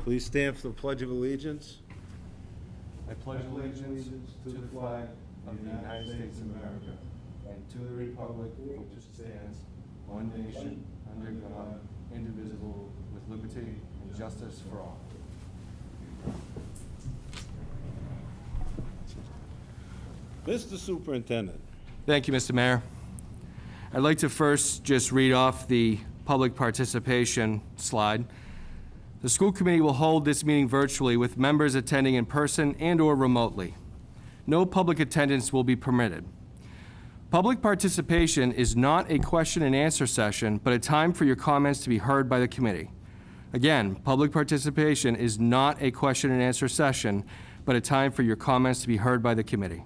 Please stand for the Pledge of Allegiance. I pledge allegiance to the flag of the United States of America and to the republic for which it stands, one nation, under God, indivisible, with liberty and justice for all. Mr. Superintendent. Thank you, Mr. Mayor. I'd like to first just read off the public participation slide. The school committee will hold this meeting virtually with members attending in person and/or remotely. No public attendance will be permitted. Public participation is not a question and answer session, but a time for your comments to be heard by the committee. Again, public participation is not a question and answer session, but a time for your comments to be heard by the committee.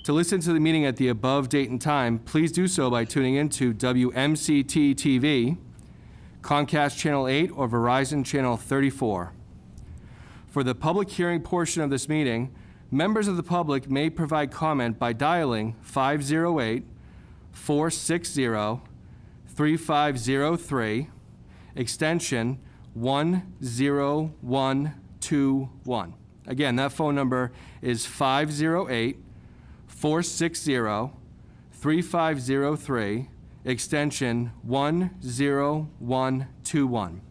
To listen to the meeting at the above date and time, please do so by tuning into WMCT-TV, Comcast Channel 8, or Verizon Channel 34. For the public hearing portion of this meeting, members of the public may provide comment by dialing 508-460-3503, extension 10121. Again, that phone number is 508-460-3503, extension 10121.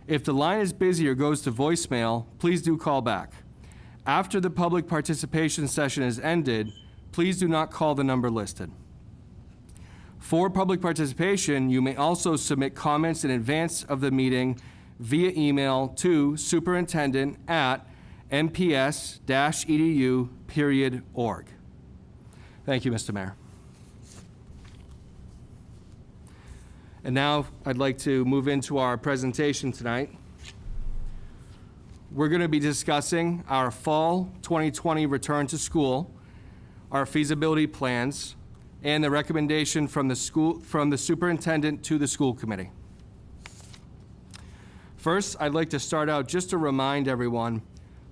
If the line is busy or goes to voicemail, please do call back. After the public participation session is ended, please do not call the number listed. For public participation, you may also submit comments in advance of the meeting via email to superintendent@mps-edu.org. Thank you, Mr. Mayor. And now I'd like to move into our presentation tonight. We're going to be discussing our fall 2020 return to school, our feasibility plans, and the recommendation from the superintendent to the school committee. First, I'd like to start out just to remind everyone,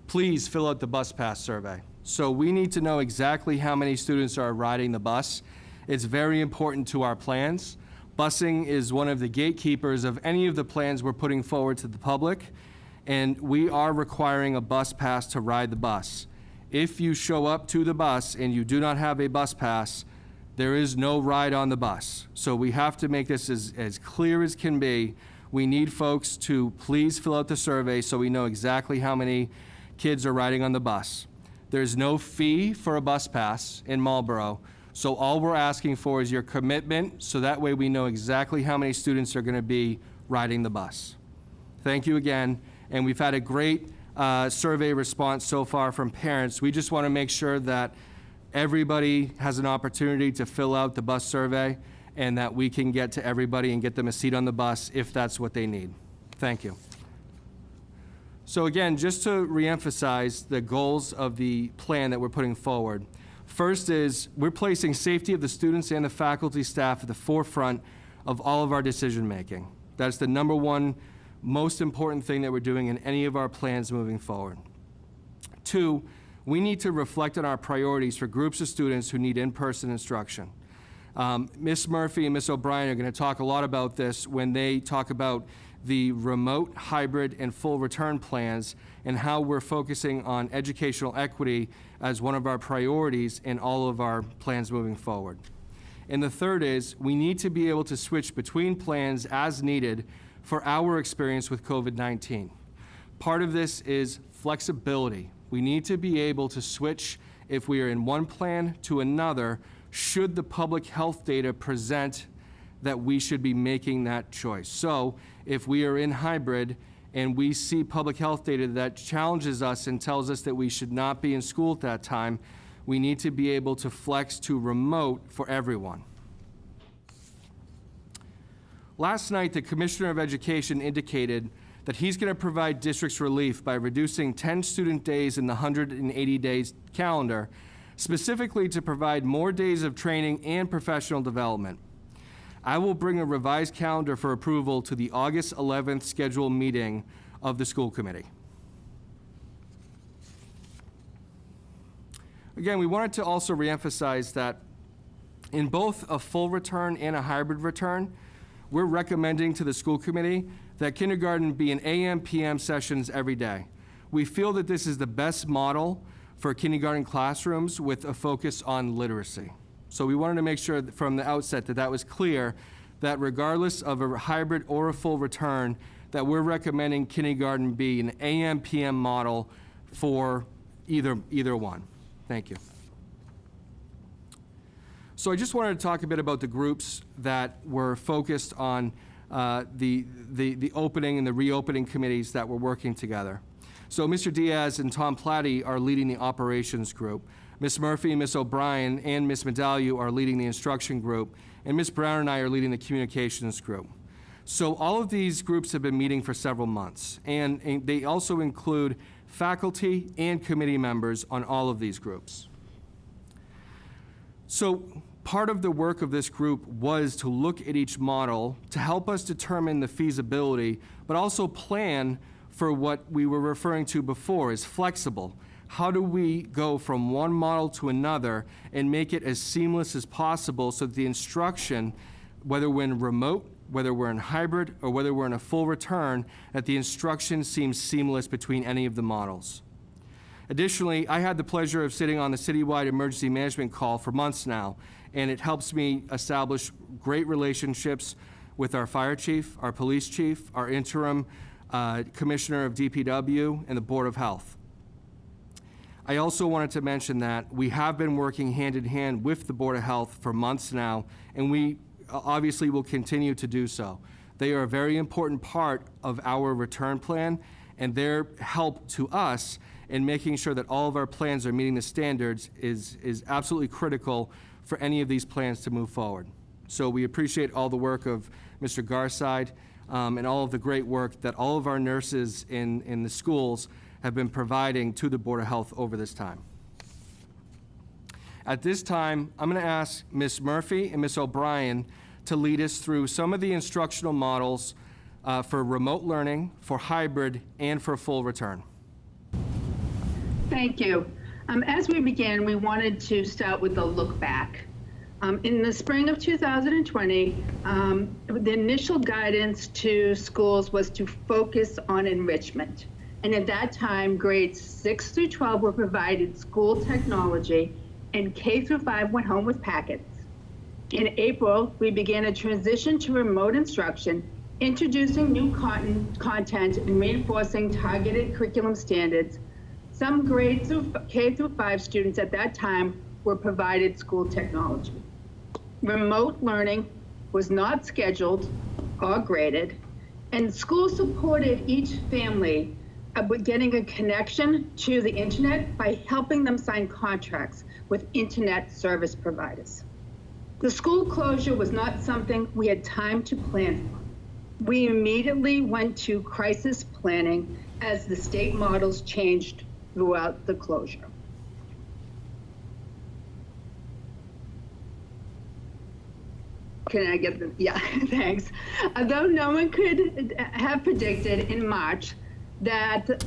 please fill out the bus pass survey. So we need to know exactly how many students are riding the bus. It's very important to our plans. Busing is one of the gatekeepers of any of the plans we're putting forward to the public, and we are requiring a bus pass to ride the bus. If you show up to the bus and you do not have a bus pass, there is no ride on the bus. So we have to make this as clear as can be. We need folks to please fill out the survey so we know exactly how many kids are riding on the bus. There's no fee for a bus pass in Marlborough, so all we're asking for is your commitment, so that way we know exactly how many students are going to be riding the bus. Thank you again, and we've had a great survey response so far from parents. We just want to make sure that everybody has an opportunity to fill out the bus survey and that we can get to everybody and get them a seat on the bus if that's what they need. Thank you. So again, just to reemphasize the goals of the plan that we're putting forward. First is we're placing safety of the students and the faculty staff at the forefront of all of our decision making. That's the number one most important thing that we're doing in any of our plans moving forward. Two, we need to reflect on our priorities for groups of students who need in-person instruction. Ms. Murphy and Ms. O'Brien are going to talk a lot about this when they talk about the remote, hybrid, and full return plans and how we're focusing on educational equity as one of our priorities in all of our plans moving forward. And the third is we need to be able to switch between plans as needed for our experience with COVID-19. Part of this is flexibility. We need to be able to switch if we are in one plan to another should the public health data present that we should be making that choice. So if we are in hybrid and we see public health data that challenges us and tells us that we should not be in school at that time, we need to be able to flex to remote for everyone. Last night, the Commissioner of Education indicated that he's going to provide districts relief by reducing 10 student days in the 180 days calendar, specifically to provide more days of training and professional development. I will bring a revised calendar for approval to the August 11th scheduled meeting of the school committee. Again, we wanted to also reemphasize that in both a full return and a hybrid return, we're recommending to the school committee that kindergarten be in AM, PM sessions every day. We feel that this is the best model for kindergarten classrooms with a focus on literacy. So we wanted to make sure that from the outset that that was clear, that regardless of a hybrid or a full return, that we're recommending kindergarten be an AM, PM model for either one. Thank you. So I just wanted to talk a bit about the groups that were focused on the opening and the reopening committees that were working together. So Mr. Diaz and Tom Platty are leading the operations group. Ms. Murphy, Ms. O'Brien, and Ms. Medallion are leading the instruction group, and Ms. Brown and I are leading the communications group. So all of these groups have been meeting for several months, and they also include faculty and committee members on all of these groups. So part of the work of this group was to look at each model to help us determine the feasibility, but also plan for what we were referring to before as flexible. How do we go from one model to another and make it as seamless as possible so that the instruction, whether we're in remote, whether we're in hybrid, or whether we're in a full return, that the instruction seems seamless between any of the models. Additionally, I had the pleasure of sitting on the citywide emergency management call for months now, and it helps me establish great relationships with our fire chief, our police chief, our interim commissioner of DPW, and the Board of Health. I also wanted to mention that we have been working hand in hand with the Board of Health for months now, and we obviously will continue to do so. They are a very important part of our return plan, and their help to us in making sure that all of our plans are meeting the standards is absolutely critical for any of these plans to move forward. So we appreciate all the work of Mr. Garside and all of the great work that all of our nurses in the schools have been providing to the Board of Health over this time. At this time, I'm going to ask Ms. Murphy and Ms. O'Brien to lead us through some of the instructional models for remote learning, for hybrid, and for full return. Thank you. As we began, we wanted to start with a look back. In the spring of 2020, the initial guidance to schools was to focus on enrichment. And at that time, grades 6 through 12 were provided school technology, and K through 5 went home with packets. In April, we began a transition to remote instruction, introducing new content and reinforcing targeted curriculum standards. Some grades K through 5 students at that time were provided school technology. Remote learning was not scheduled or graded, and schools supported each family with getting a connection to the internet by helping them sign contracts with internet service providers. The school closure was not something we had time to plan for. We immediately went to crisis planning as the state models changed throughout the closure. Can I get the, yeah, thanks. Although no one could have predicted in March that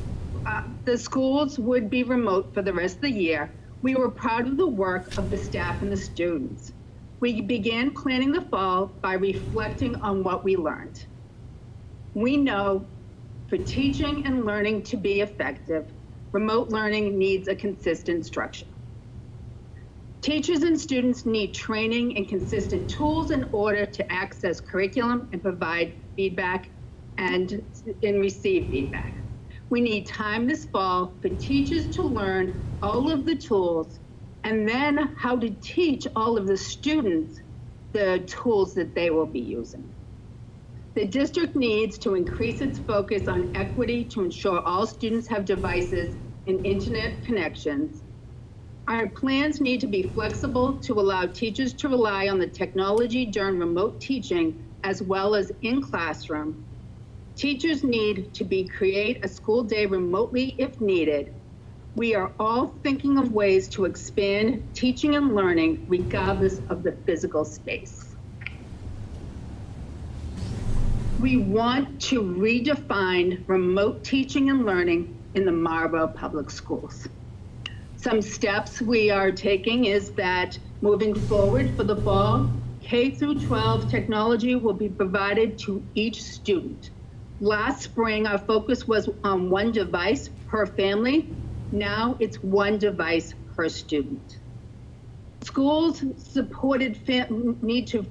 the schools would be remote for the rest of the year, we were proud of the work of the staff and the students. We began planning the fall by reflecting on what we learned. We know for teaching and learning to be effective, remote learning needs a consistent structure. Teachers and students need training and consistent tools in order to access curriculum and provide feedback and receive feedback. We need time this fall for teachers to learn all of the tools and then how to teach all of the students the tools that they will be using. The district needs to increase its focus on equity to ensure all students have devices and internet connections. Our plans need to be flexible to allow teachers to rely on the technology during remote teaching as well as in classroom. Teachers need to create a school day remotely if needed. We are all thinking of ways to expand teaching and learning regardless of the physical space. We want to redefine remote teaching and learning in the Marlborough Public Schools. Some steps we are taking is that moving forward for the fall, K through 12 technology will be provided to each student. Last spring, our focus was on one device per family. Now it's one device per student. Schools need to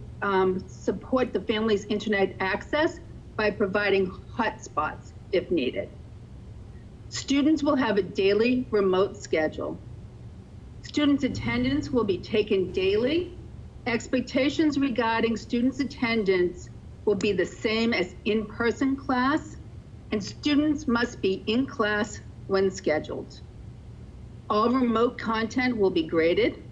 support the family's internet access by providing hotspots if needed. Students will have a daily remote schedule. Students' attendance will be taken daily. Expectations regarding students' attendance will be the same as in-person class, and students must be in class when scheduled. All remote content will be graded.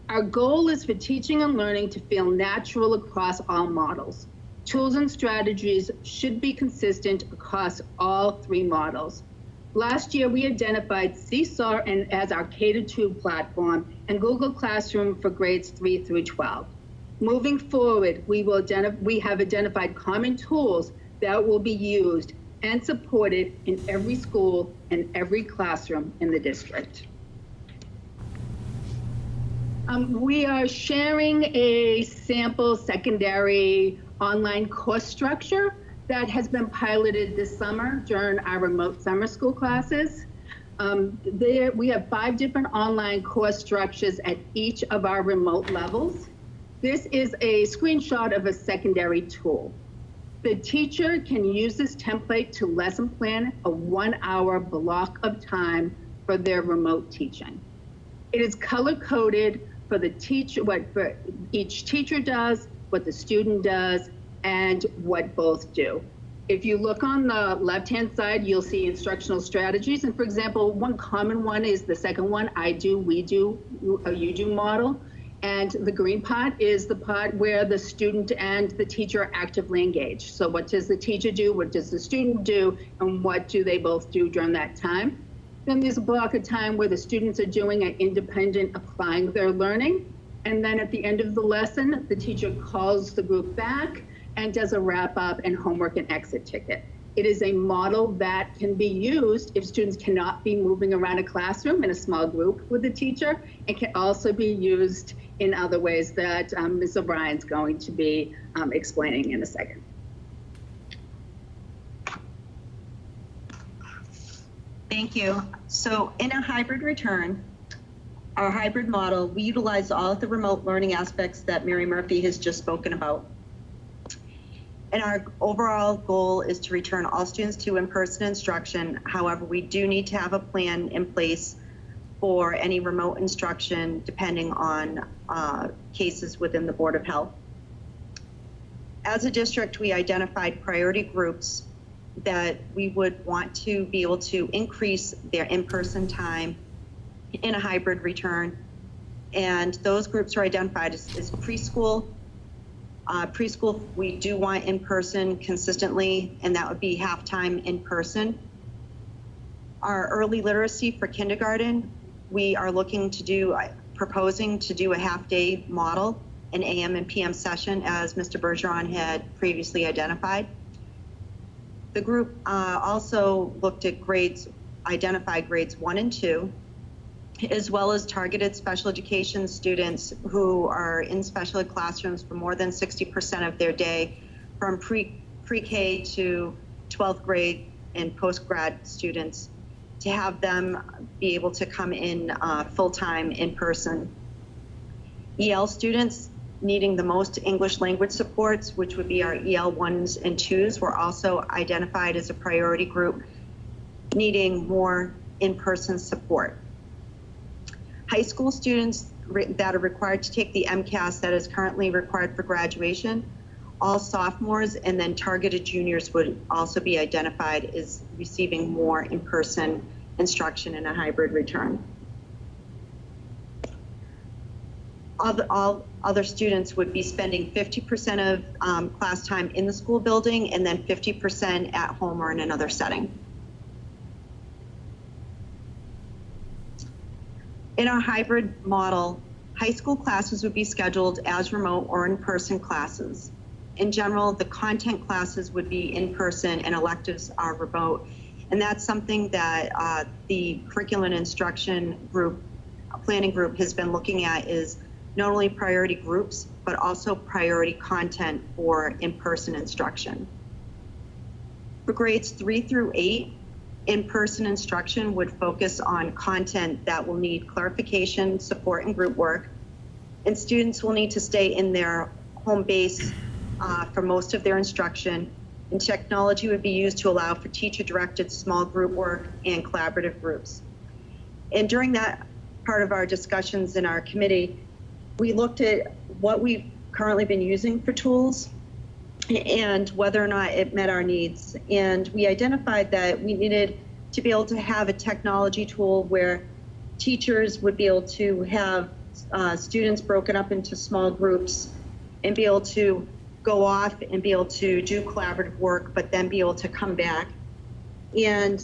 Our goal is for teaching and learning to feel natural across all models. Tools and strategies should be consistent across all 3 models. Last year, we identified Seesaw as our K-2 platform and Google Classroom for grades 3 through 12. Moving forward, we have identified common tools that will be used and supported in every school and every classroom in the district. We are sharing a sample secondary online course structure that has been piloted this summer during our remote summer school classes. We have 5 different online course structures at each of our remote levels. This is a screenshot of a secondary tool. The teacher can use this template to lesson plan a 1-hour block of time for their remote teaching. It is color-coded for the teacher, what each teacher does, what the student does, and what both do. If you look on the left-hand side, you'll see instructional strategies. And for example, one common one is the second one, I do, we do, you do model. And the green part is the part where the student and the teacher are actively engaged. So what does the teacher do? What does the student do? And what do they both do during that time? Then there's a block of time where the students are doing an independent applying their learning. And then at the end of the lesson, the teacher calls the group back and does a wrap up and homework and exit ticket. It is a model that can be used if students cannot be moving around a classroom in a small group with the teacher. It can also be used in other ways that Ms. O'Brien's going to be explaining in a second. Thank you. So in a hybrid return, our hybrid model, we utilize all of the remote learning aspects that Mary Murphy has just spoken about. And our overall goal is to return all students to in-person instruction. However, we do need to have a plan in place for any remote instruction depending on cases within the Board of Health. As a district, we identified priority groups that we would want to be able to increase their in-person time in a hybrid return. And those groups are identified as preschool. Preschool, we do want in-person consistently, and that would be half-time in-person. Our early literacy for kindergarten, we are proposing to do a half-day model, an AM and PM session, as Mr. Bergeron had previously identified. The group also looked at identified grades 1 and 2, as well as targeted special education students who are in special ed classrooms for more than 60% of their day, from pre-K to 12th grade and post-grad students, to have them be able to come in full-time in person. EL students needing the most English language supports, which would be our EL 1s and 2s, were also identified as a priority group needing more in-person support. High school students that are required to take the MCAS that is currently required for graduation, all sophomores and then targeted juniors would also be identified as receiving more in-person instruction in a hybrid return. All other students would be spending 50% of class time in the school building and then 50% at home or in another setting. In our hybrid model, high school classes would be scheduled as remote or in-person classes. In general, the content classes would be in-person and electives are remote. And that's something that the curriculum and instruction group, planning group, has been looking at, is not only priority groups, but also priority content for in-person instruction. For grades 3 through 8, in-person instruction would focus on content that will need clarification, support, and group work. And students will need to stay in their home base for most of their instruction. And technology would be used to allow for teacher-directed small group work and collaborative groups. And during that part of our discussions in our committee, we looked at what we've currently been using for tools and whether or not it met our needs. And we identified that we needed to be able to have a technology tool where teachers would be able to have students broken up into small groups and be able to go off and be able to do collaborative work, but then be able to come back. And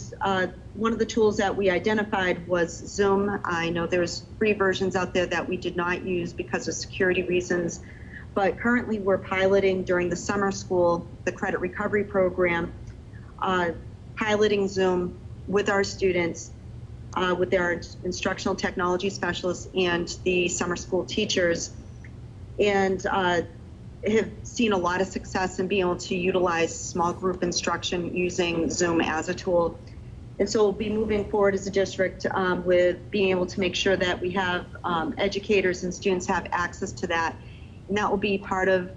one of the tools that we identified was Zoom. I know there's free versions out there that we did not use because of security reasons, but currently we're piloting during the summer school, the credit recovery program, piloting Zoom with our students, with their instructional technology specialists and the summer school teachers, and have seen a lot of success in being able to utilize small group instruction using Zoom as a tool. And so we'll be moving forward as a district with being able to make sure that we have educators and students have access to that. And that will be part of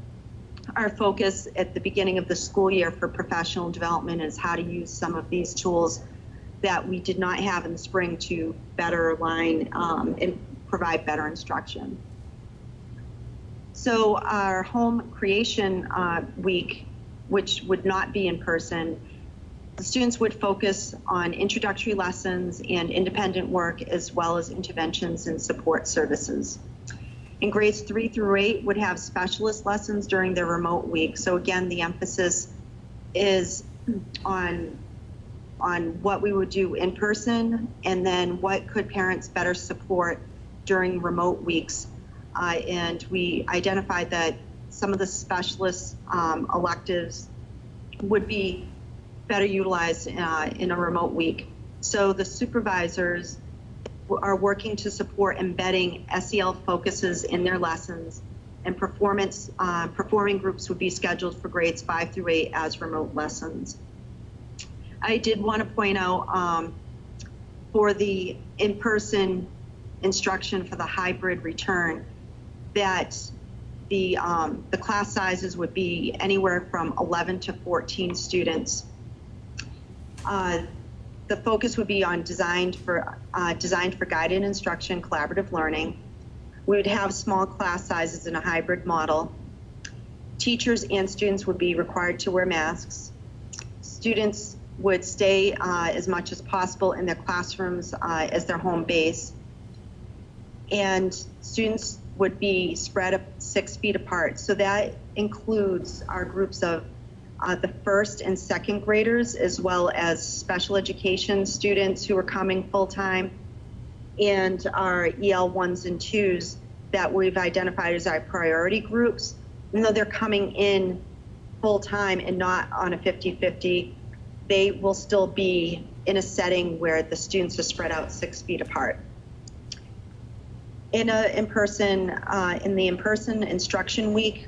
our focus at the beginning of the school year for professional development, is how to use some of these tools that we did not have in the spring to better align and provide better instruction. So our home creation week, which would not be in person, the students would focus on introductory lessons and independent work, as well as interventions and support services. And grades 3 through 8 would have specialist lessons during their remote week. So again, the emphasis is on what we would do in person, and then what could parents better support during remote weeks. And we identified that some of the specialist electives would be better utilized in a remote week. So the supervisors are working to support embedding SEL focuses in their lessons, and performing groups would be scheduled for grades 5 through 8 as remote lessons. I did want to point out for the in-person instruction for the hybrid return, that the class sizes would be anywhere from 11 to 14 students. The focus would be on designed for guided instruction, collaborative learning. We would have small class sizes in a hybrid model. Teachers and students would be required to wear masks. Students would stay as much as possible in their classrooms as their home base. And students would be spread up 6 feet apart. So that includes our groups of the first and second graders, as well as special education students who are coming full-time, and our EL 1s and 2s that we've identified as our priority groups. Even though they're coming in full-time and not on a 50-50, they will still be in a setting where the students are spread out 6 feet apart. In the in-person instruction week,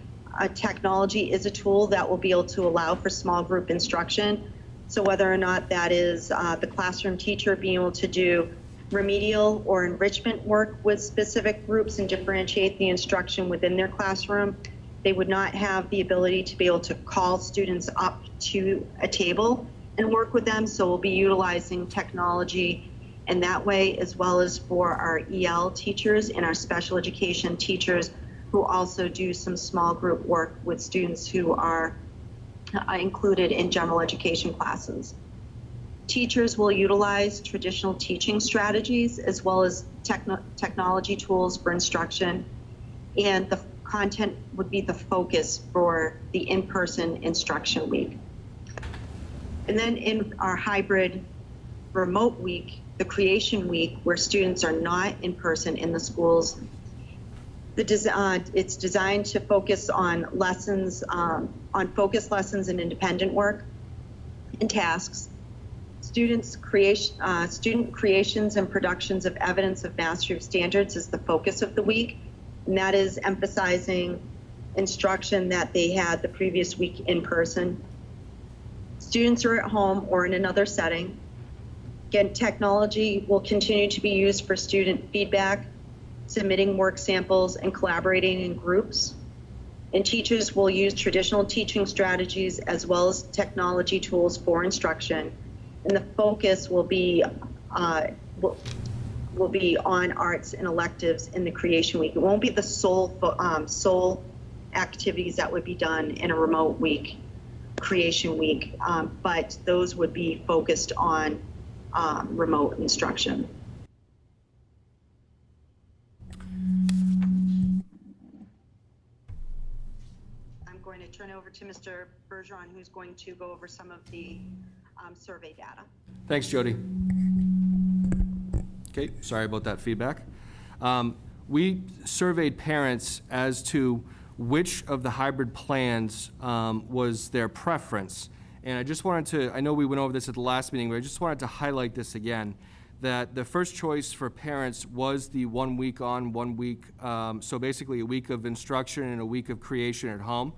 technology is a tool that will be able to allow for small group instruction. So whether or not that is the classroom teacher being able to do remedial or enrichment work with specific groups and differentiate the instruction within their classroom, they would not have the ability to be able to call students up to a table and work with them. So we'll be utilizing technology in that way, as well as for our EL teachers and our special education teachers, who also do some small group work with students who are included in general education classes. Teachers will utilize traditional teaching strategies as well as technology tools for instruction, and the content would be the focus for the in-person instruction week. And then in our hybrid remote week, the creation week, where students are not in person in the schools, it's designed to focus on lessons, on focused lessons and independent work and tasks. Student creations and productions of evidence of mastery of standards is the focus of the week, and that is emphasizing instruction that they had the previous week in person. Students are at home or in another setting. Again, technology will continue to be used for student feedback, submitting work samples, and collaborating in groups. And teachers will use traditional teaching strategies as well as technology tools for instruction. And the focus will be on arts and electives in the creation week. It won't be the sole activities that would be done in a remote week, creation week, but those would be focused on remote instruction. I'm going to turn it over to Mr. Bergeron, who's going to go over some of the survey data. Thanks, Jody. Okay, sorry about that feedback. We surveyed parents as to which of the hybrid plans was their preference. And I just wanted to, I know we went over this at the last meeting, but I just wanted to highlight this again, that the first choice for parents was the 1 week on, 1 week, so basically a week of instruction and a week of creation at home.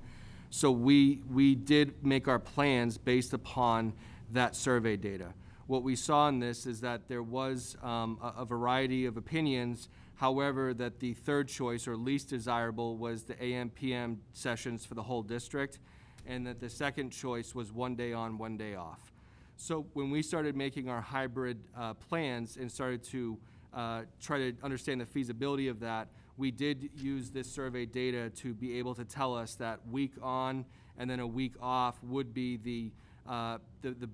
So we did make our plans based upon that survey data. What we saw in this is that there was a variety of opinions, however, that the third choice or least desirable was the AM/PM sessions for the whole district, and that the second choice was 1 day on, 1 day off. So when we started making our hybrid plans and started to try to understand the feasibility of that, we did use this survey data to be able to tell us that week on and then a week off would be the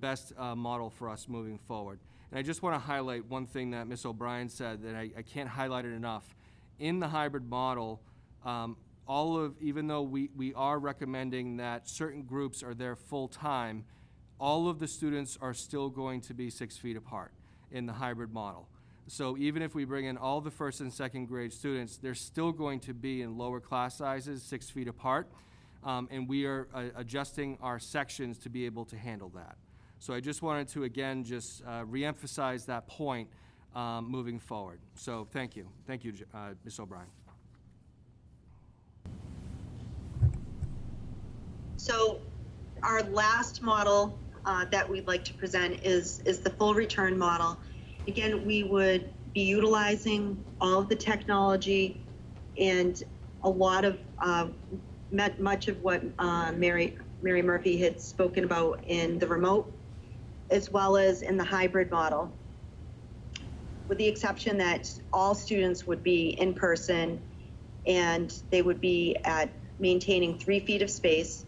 best model for us moving forward. And I just want to highlight one thing that Ms. O'Brien said that I can't highlight it enough. In the hybrid model, even though we are recommending that certain groups are there full-time, all of the students are still going to be 6 feet apart in the hybrid model. So even if we bring in all the first and second grade students, they're still going to be in lower class sizes, 6 feet apart, and we are adjusting our sections to be able to handle that. So I just wanted to, again, just reemphasize that point moving forward. So thank you. Thank you, Ms. O'Brien. So our last model that we'd like to present is the full return model. Again, we would be utilizing all of the technology and a lot of much of what Mary Murphy had spoken about in the remote, as well as in the hybrid model, with the exception that all students would be in person and they would be at maintaining 3 feet of space.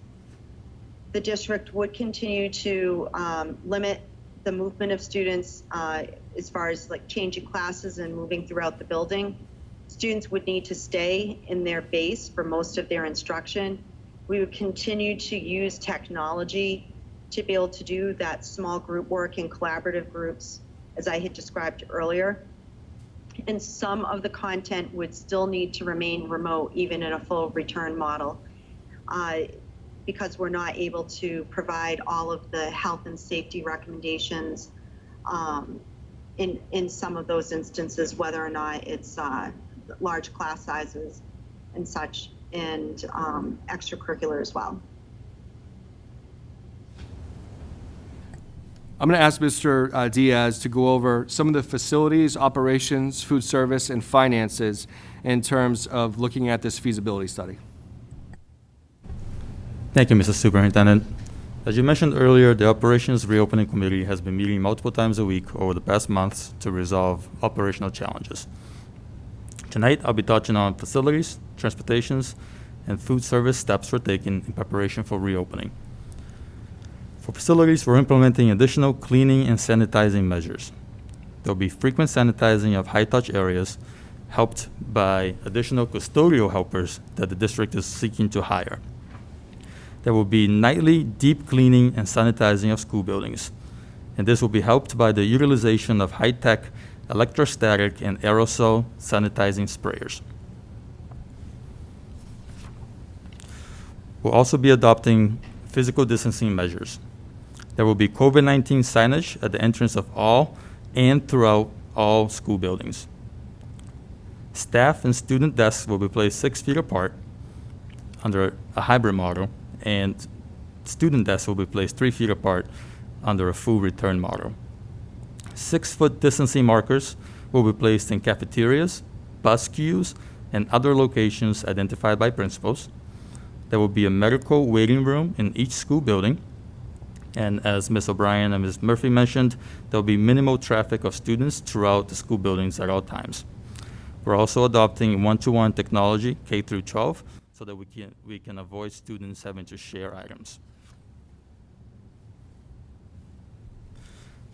The district would continue to limit the movement of students as far as like changing classes and moving throughout the building. Students would need to stay in their base for most of their instruction. We would continue to use technology to be able to do that small group work in collaborative groups, as I had described earlier. And some of the content would still need to remain remote, even in a full return model, because we're not able to provide all of the health and safety recommendations in some of those instances, whether or not it's large class sizes and such, and extracurricular as well. I'm going to ask Mr. Diaz to go over some of the facilities, operations, food service, and finances in terms of looking at this feasibility study. Thank you, Mr. Superintendent. As you mentioned earlier, the Operations Reopening Committee has been meeting multiple times a week over the past months to resolve operational challenges. Tonight, I'll be touching on facilities, transportations, and food service steps we're taking in preparation for reopening. For facilities, we're implementing additional cleaning and sanitizing measures. There'll be frequent sanitizing of high-touch areas, helped by additional custodial helpers that the district is seeking to hire. There will be nightly deep cleaning and sanitizing of school buildings, and this will be helped by the utilization of high-tech electrostatic and aerosol sanitizing sprayers. We'll also be adopting physical distancing measures. There will be COVID-19 signage at the entrance of all and throughout all school buildings. Staff and student desks will be placed 6 feet apart under a hybrid model, and student desks will be placed 3 feet apart under a full return model. 6-foot distancing markers will be placed in cafeterias, bus queues, and other locations identified by principals. There will be a medical waiting room in each school building. And as Ms. O'Brien and Ms. Murphy mentioned, there will be minimal traffic of students throughout the school buildings at all times. We're also adopting one-to-one technology, K through 12, so that we can avoid students having to share items.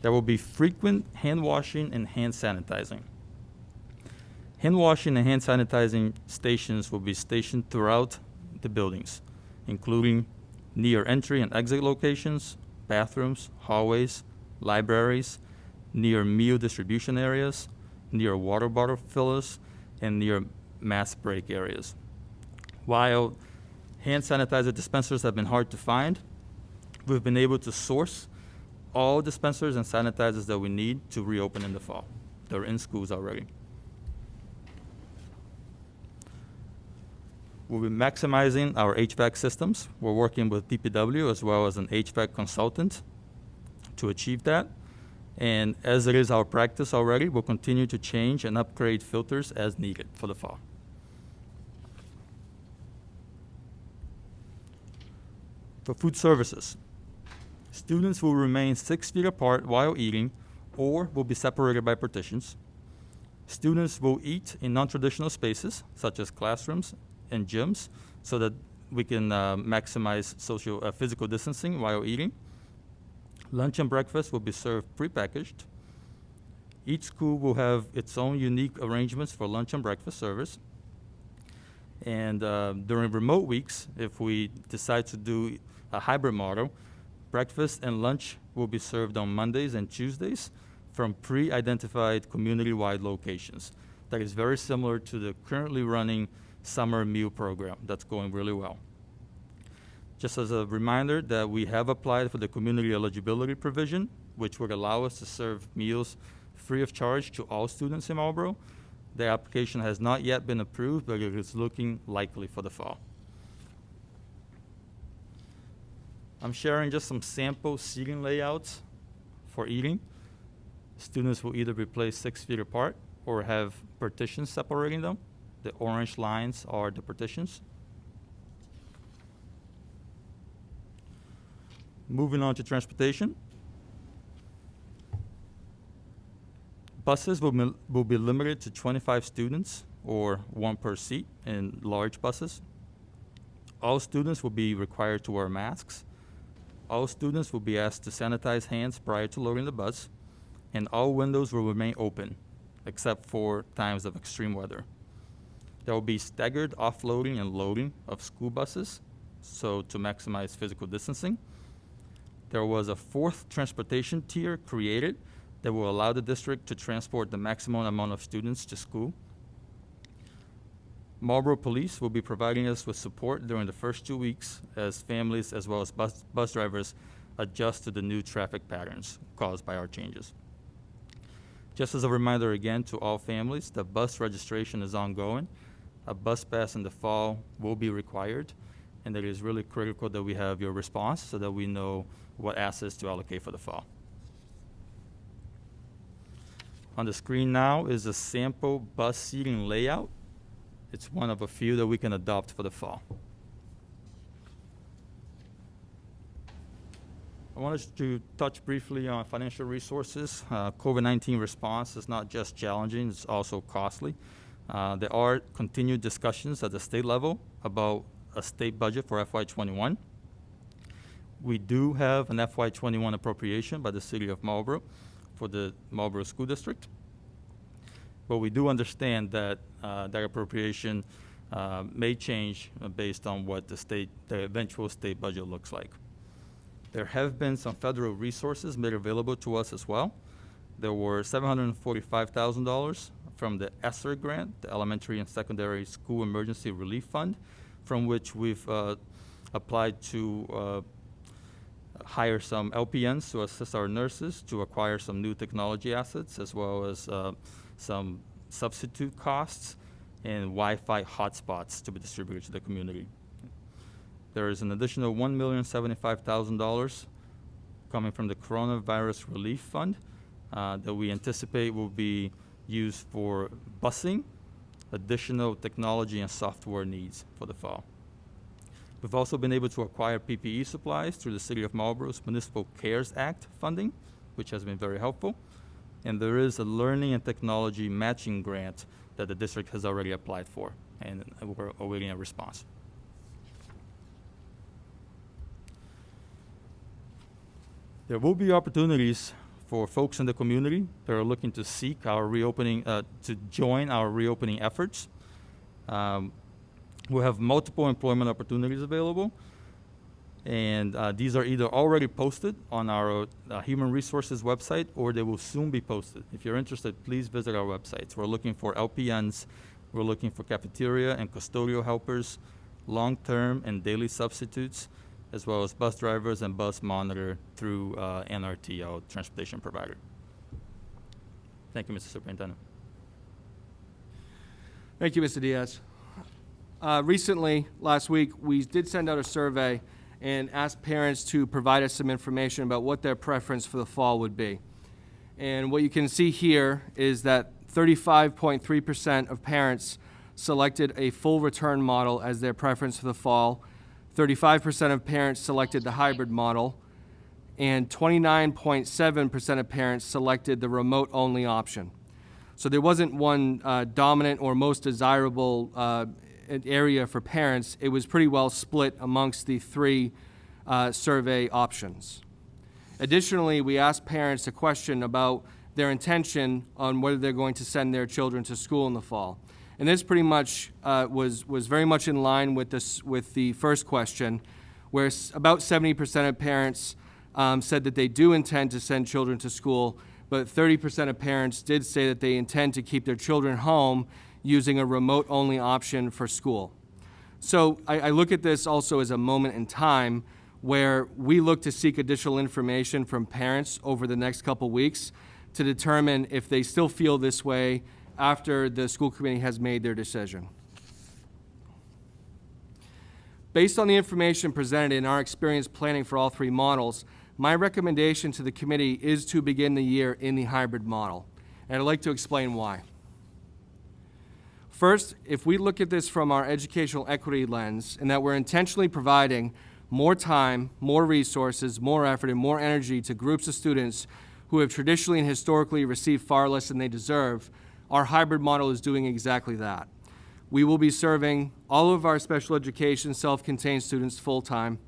There will be frequent hand washing and hand sanitizing. Hand washing and hand sanitizing stations will be stationed throughout the buildings, including near entry and exit locations, bathrooms, hallways, libraries, near meal distribution areas, near water bottle fillers, and near mass break areas. While hand sanitizer dispensers have been hard to find, we've been able to source all dispensers and sanitizers that we need to reopen in the fall. They're in schools already. We'll be maximizing our HVAC systems. We're working with DPW as well as an HVAC consultant to achieve that. And as it is our practice already, we'll continue to change and upgrade filters as needed for the fall. For food services, students will remain 6 feet apart while eating or will be separated by partitions. Students will eat in non-traditional spaces, such as classrooms and gyms, so that we can maximize physical distancing while eating. Lunch and breakfast will be served prepackaged. Each school will have its own unique arrangements for lunch and breakfast service. And during remote weeks, if we decide to do a hybrid model, breakfast and lunch will be served on Mondays and Tuesdays from pre-identified community-wide locations. That is very similar to the currently running summer meal program that's going really well. Just as a reminder that we have applied for the community eligibility provision, which would allow us to serve meals free of charge to all students in Marlborough. The application has not yet been approved, but it is looking likely for the fall. I'm sharing just some sample seating layouts for eating. Students will either be placed 6 feet apart or have partitions separating them. The orange lines are the partitions. Moving on to transportation. Buses will be limited to 25 students or 1 per seat in large buses. All students will be required to wear masks. All students will be asked to sanitize hands prior to loading the bus, and all windows will remain open, except for times of extreme weather. There will be staggered offloading and loading of school buses, so to maximize physical distancing. There was a 4th transportation tier created that will allow the district to transport the maximum amount of students to school. Marlborough Police will be providing us with support during the first 2 weeks as families as well as bus drivers adjust to the new traffic patterns caused by our changes. Just as a reminder again to all families, the bus registration is ongoing. A bus pass in the fall will be required, and it is really critical that we have your response so that we know what assets to allocate for the fall. On the screen now is a sample bus seating layout. It's one of a few that we can adopt for the fall. I wanted to touch briefly on financial resources. COVID-19 response is not just challenging, it's also costly. There are continued discussions at the state level about a state budget for FY21. We do have an FY21 appropriation by the City of Marlborough for the Marlborough School District. But we do understand that that appropriation may change based on what the eventual state budget looks like. There have been some federal resources made available to us as well. There were $745,000 from the ESSER grant, the Elementary and Secondary School Emergency Relief Fund, from which we've applied to hire some LPNs to assist our nurses to acquire some new technology assets, as well as some substitute costs and Wi-Fi hotspots to be distributed to the community. there is an additional $1,075,000 coming from the Coronavirus Relief Fund that we anticipate will be used for busing, additional technology and software needs for the fall. We've also been able to acquire PPE supplies through the City of Marlborough's Municipal CARES Act funding, which has been very helpful. And there is a learning and technology matching grant that the district has already applied for, and we're awaiting a response. There will be opportunities for folks in the community that are looking to seek our reopening, to join our reopening efforts. We have multiple employment opportunities available, and these are either already posted on our Human Resources website, or they will soon be posted. If you're interested, please visit our websites. We're looking for LPNs, we're looking for cafeteria and custodial helpers, long-term and daily substitutes, as well as bus drivers and bus monitor through NRT, our transportation provider. Thank you, Mr. Superintendent. Thank you, Mr. Diaz. Recently, last week, we did send out a survey and asked parents to provide us some information about what their preference for the fall would be. And what you can see here is that 35.3% of parents selected a full return model as their preference for the fall, 35% of parents selected the hybrid model, and 29.7% of parents selected the remote-only option. So there wasn't one dominant or most desirable area for parents. It was pretty well split amongst the three survey options. Additionally, we asked parents a question about their intention on whether they're going to send their children to school in the fall. And this pretty much was very much in line with the first question, where about 70% of parents said that they do intend to send children to school, but 30% of parents did say that they intend to keep their children home using a remote-only option for school. So I look at this also as a moment in time where we look to seek additional information from parents over the next couple weeks to determine if they still feel this way after the school committee has made their decision. Based on the information presented in our experience planning for all three models, my recommendation to the committee is to begin the year in the hybrid model. And I'd like to explain why. First, if we look at this from our educational equity lens, in that we're intentionally providing more time, more resources, more effort, and more energy to groups of students who have traditionally and historically received far less than they deserve, our hybrid model is doing exactly that. We will be serving all of our special education self-contained students full-time.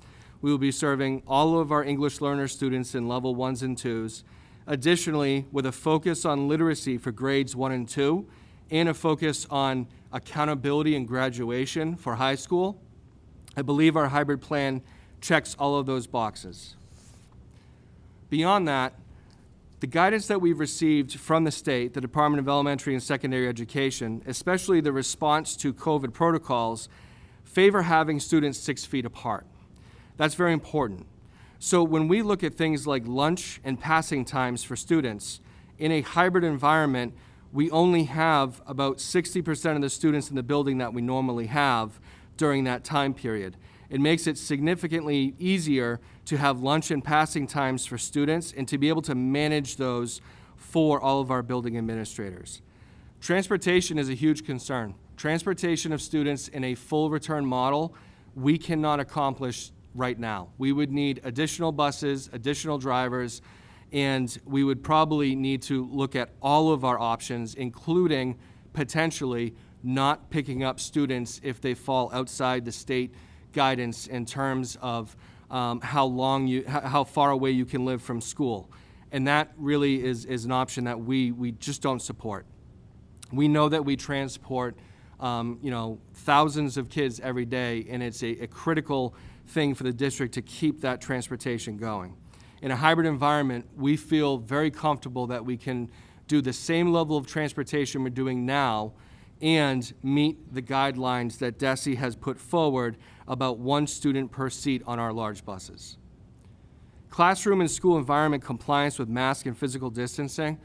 We will be serving all of our English learner students in level 1s and 2s. Additionally, with a focus on literacy for grades 1 and 2, and a focus on accountability and graduation for high school, I believe our hybrid plan checks all of those boxes. Beyond that, the guidance that we've received from the state, the Department of Elementary and Secondary Education, especially the response to COVID protocols, favor having students 6 feet apart. That's very important. So when we look at things like lunch and passing times for students, in a hybrid environment, we only have about 60% of the students in the building that we normally have during that time period. It makes it significantly easier to have lunch and passing times for students and to be able to manage those for all of our building administrators. Transportation is a huge concern. Transportation of students in a full return model, we cannot accomplish right now. We would need additional buses, additional drivers, and we would probably need to look at all of our options, including potentially not picking up students if they fall outside the state guidance in terms of how far away you can live from school. And that really is an option that we just don't support. We know that we transport thousands of kids every day, and it's a critical thing for the district to keep that transportation going. In a hybrid environment, we feel very comfortable that we can do the same level of transportation we're doing now and meet the guidelines that DESE has put forward about 1 student per seat on our large buses. Classroom and school environment compliance with mask and physical distancing.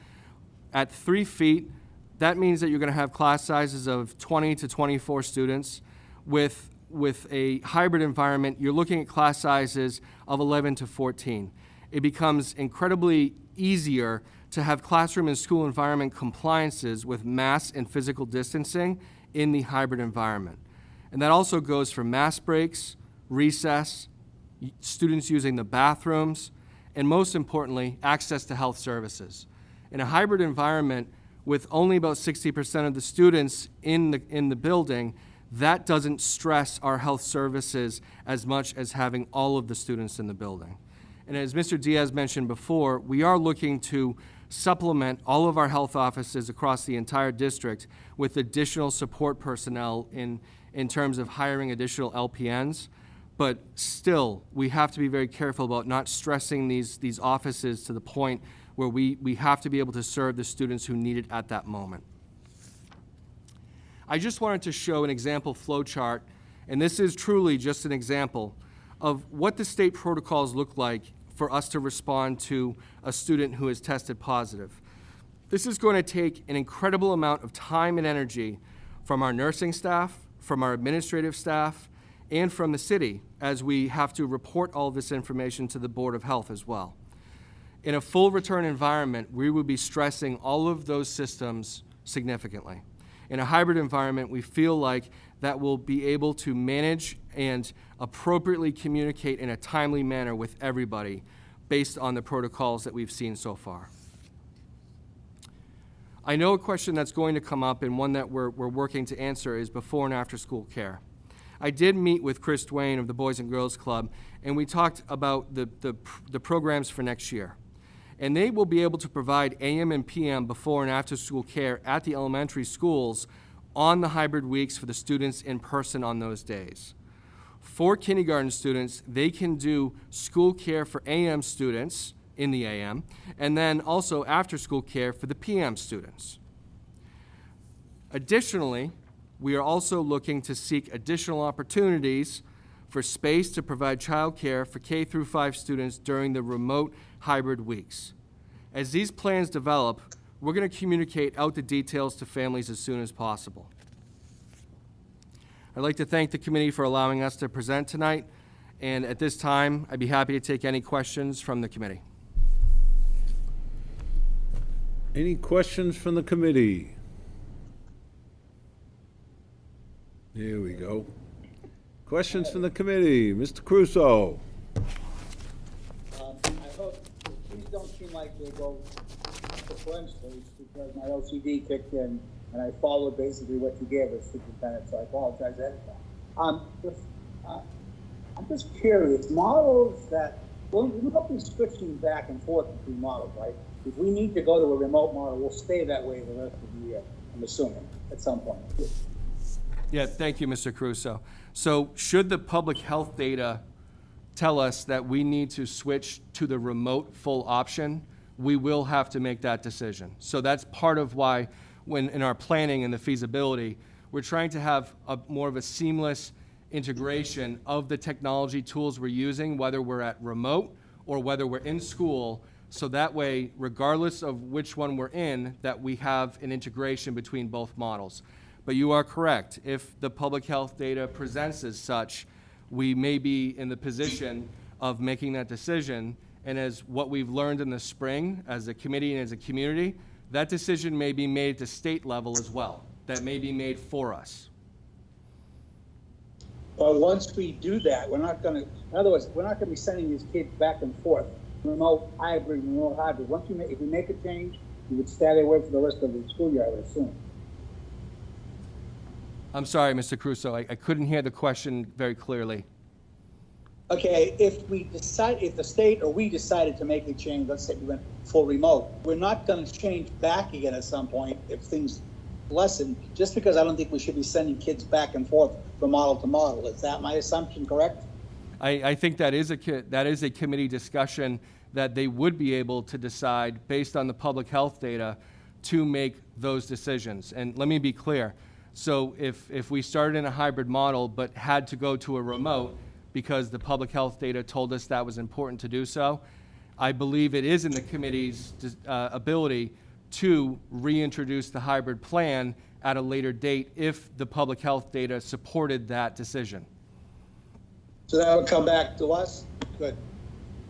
At 3 feet, that means that you're going to have class sizes of 20 to 24 students with with a hybrid environment, you're looking at class sizes of 11 to 14. It becomes incredibly easier to have classroom and school environment compliances with mask and physical distancing in the hybrid environment. And that also goes for mask breaks, recess, students using the bathrooms, and most importantly, access to health services. In a hybrid environment with only about 60% of the students in the building, that doesn't stress our health services as much as having all of the students in the building. And as Mr. Diaz mentioned before, we are looking to supplement all of our health offices across the entire district with additional support personnel in terms of hiring additional LPNs. But still, we have to be very careful about not stressing these offices to the point where we have to be able to serve the students who need it at that moment. I just wanted to show an example flow chart, and this is truly just an example of what the state protocols look like for us to respond to a student who is tested positive. This is going to take an incredible amount of time and energy from our nursing staff, from our administrative staff, and from the city, as we have to report all this information to the Board of Health as well. In a full return environment, we will be stressing all of those systems significantly. In a hybrid environment, we feel like that we'll be able to manage and appropriately communicate in a timely manner with everybody based on the protocols that we've seen so far. I know a question that's going to come up, and one that we're working to answer, is before and after school care. I did meet with Chris Duane of the Boys and Girls Club, and we talked about the programs for next year. And they will be able to provide AM and PM before and after school care at the elementary schools on the hybrid weeks for the students in person on those days. For kindergarten students, they can do school care for AM students in the AM, and then also after school care for the PM students. Additionally, we are also looking to seek additional opportunities for space to provide childcare for K through 5 students during the remote hybrid weeks. As these plans develop, we're going to communicate out the details to families as soon as possible. I'd like to thank the committee for allowing us to present tonight, and at this time, I'd be happy to take any questions from the committee. Any questions from the committee? Here we go. Questions from the committee. Mr. Crusoe. I hope these don't seem like they go sequentially because my OCD kicked in and I followed basically what you gave us, Superintendent, so I apologize ahead of time. I'm just curious, models that, we'll not be switching back and forth between models, right? If we need to go to a remote model, we'll stay that way the rest of the year, I'm assuming, at some point. Yeah, thank you, Mr. Crusoe. So should the public health data tell us that we need to switch to the remote full option, we will have to make that decision. So that's part of why when in our planning and the feasibility, we're trying to have more of a seamless integration of the technology tools we're using, whether we're at remote or whether we're in school, so that way, regardless of which one we're in, that we have an integration between both models. But you are correct. If the public health data presents as such, we may be in the position of making that decision. And as what we've learned in the spring as a committee and as a community, that decision may be made at the state level as well. That may be made for us. But once we do that, we're not going to, in other words, we're not going to be sending these kids back and forth, remote hybrid. Once if we make a change, we would stay away for the rest of the school year, I would assume. I'm sorry, Mr. Crusoe, I couldn't hear the question very clearly. Okay, if the state or we decided to make a change, let's say we went full remote, we're not going to change back again at some point if things lessen, just because I don't think we should be sending kids back and forth from model to model. Is that my assumption correct? I think that is a committee discussion that they would be able to decide based on the public health data to make those decisions. And let me be clear. So if we started in a hybrid model but had to go to a remote because the public health data told us that was important to do so, I believe it is in the committee's ability to reintroduce the hybrid plan at a later date if the public health data supported that decision. So that would come back to us? Good.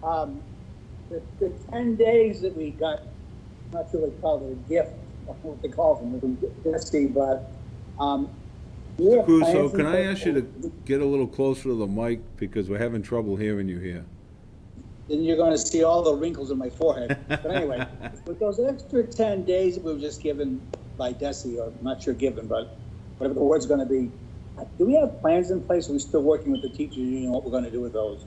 The 10 days that we got, I'm not sure what they call it, a gift, what they call them, but, do you have Crusoe, plans in can I place ask you to for- get a little closer to the mic, because we're having trouble hearing you here? Then you're gonna see all the wrinkles in my forehead. But anyway, with those extra 10 days that we were just given by Desi, or I'm not sure given, but whatever the word's gonna be, do we have plans in place? Are we still working with the teachers union, what we're gonna do with those?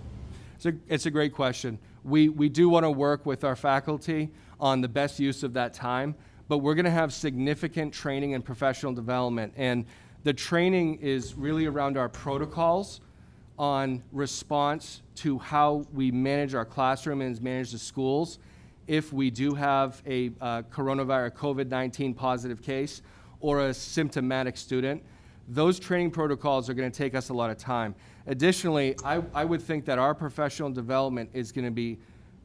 It's a great question. We do want to work with our faculty on the best use of that time, but we're going to have significant training and professional development. And the training is really around our protocols on response to how we manage our classroom and manage the schools if we do have a coronavirus, COVID-19 positive case or a symptomatic student. Those training protocols are going to take us a lot of time. Additionally, I would think that our professional development is going to be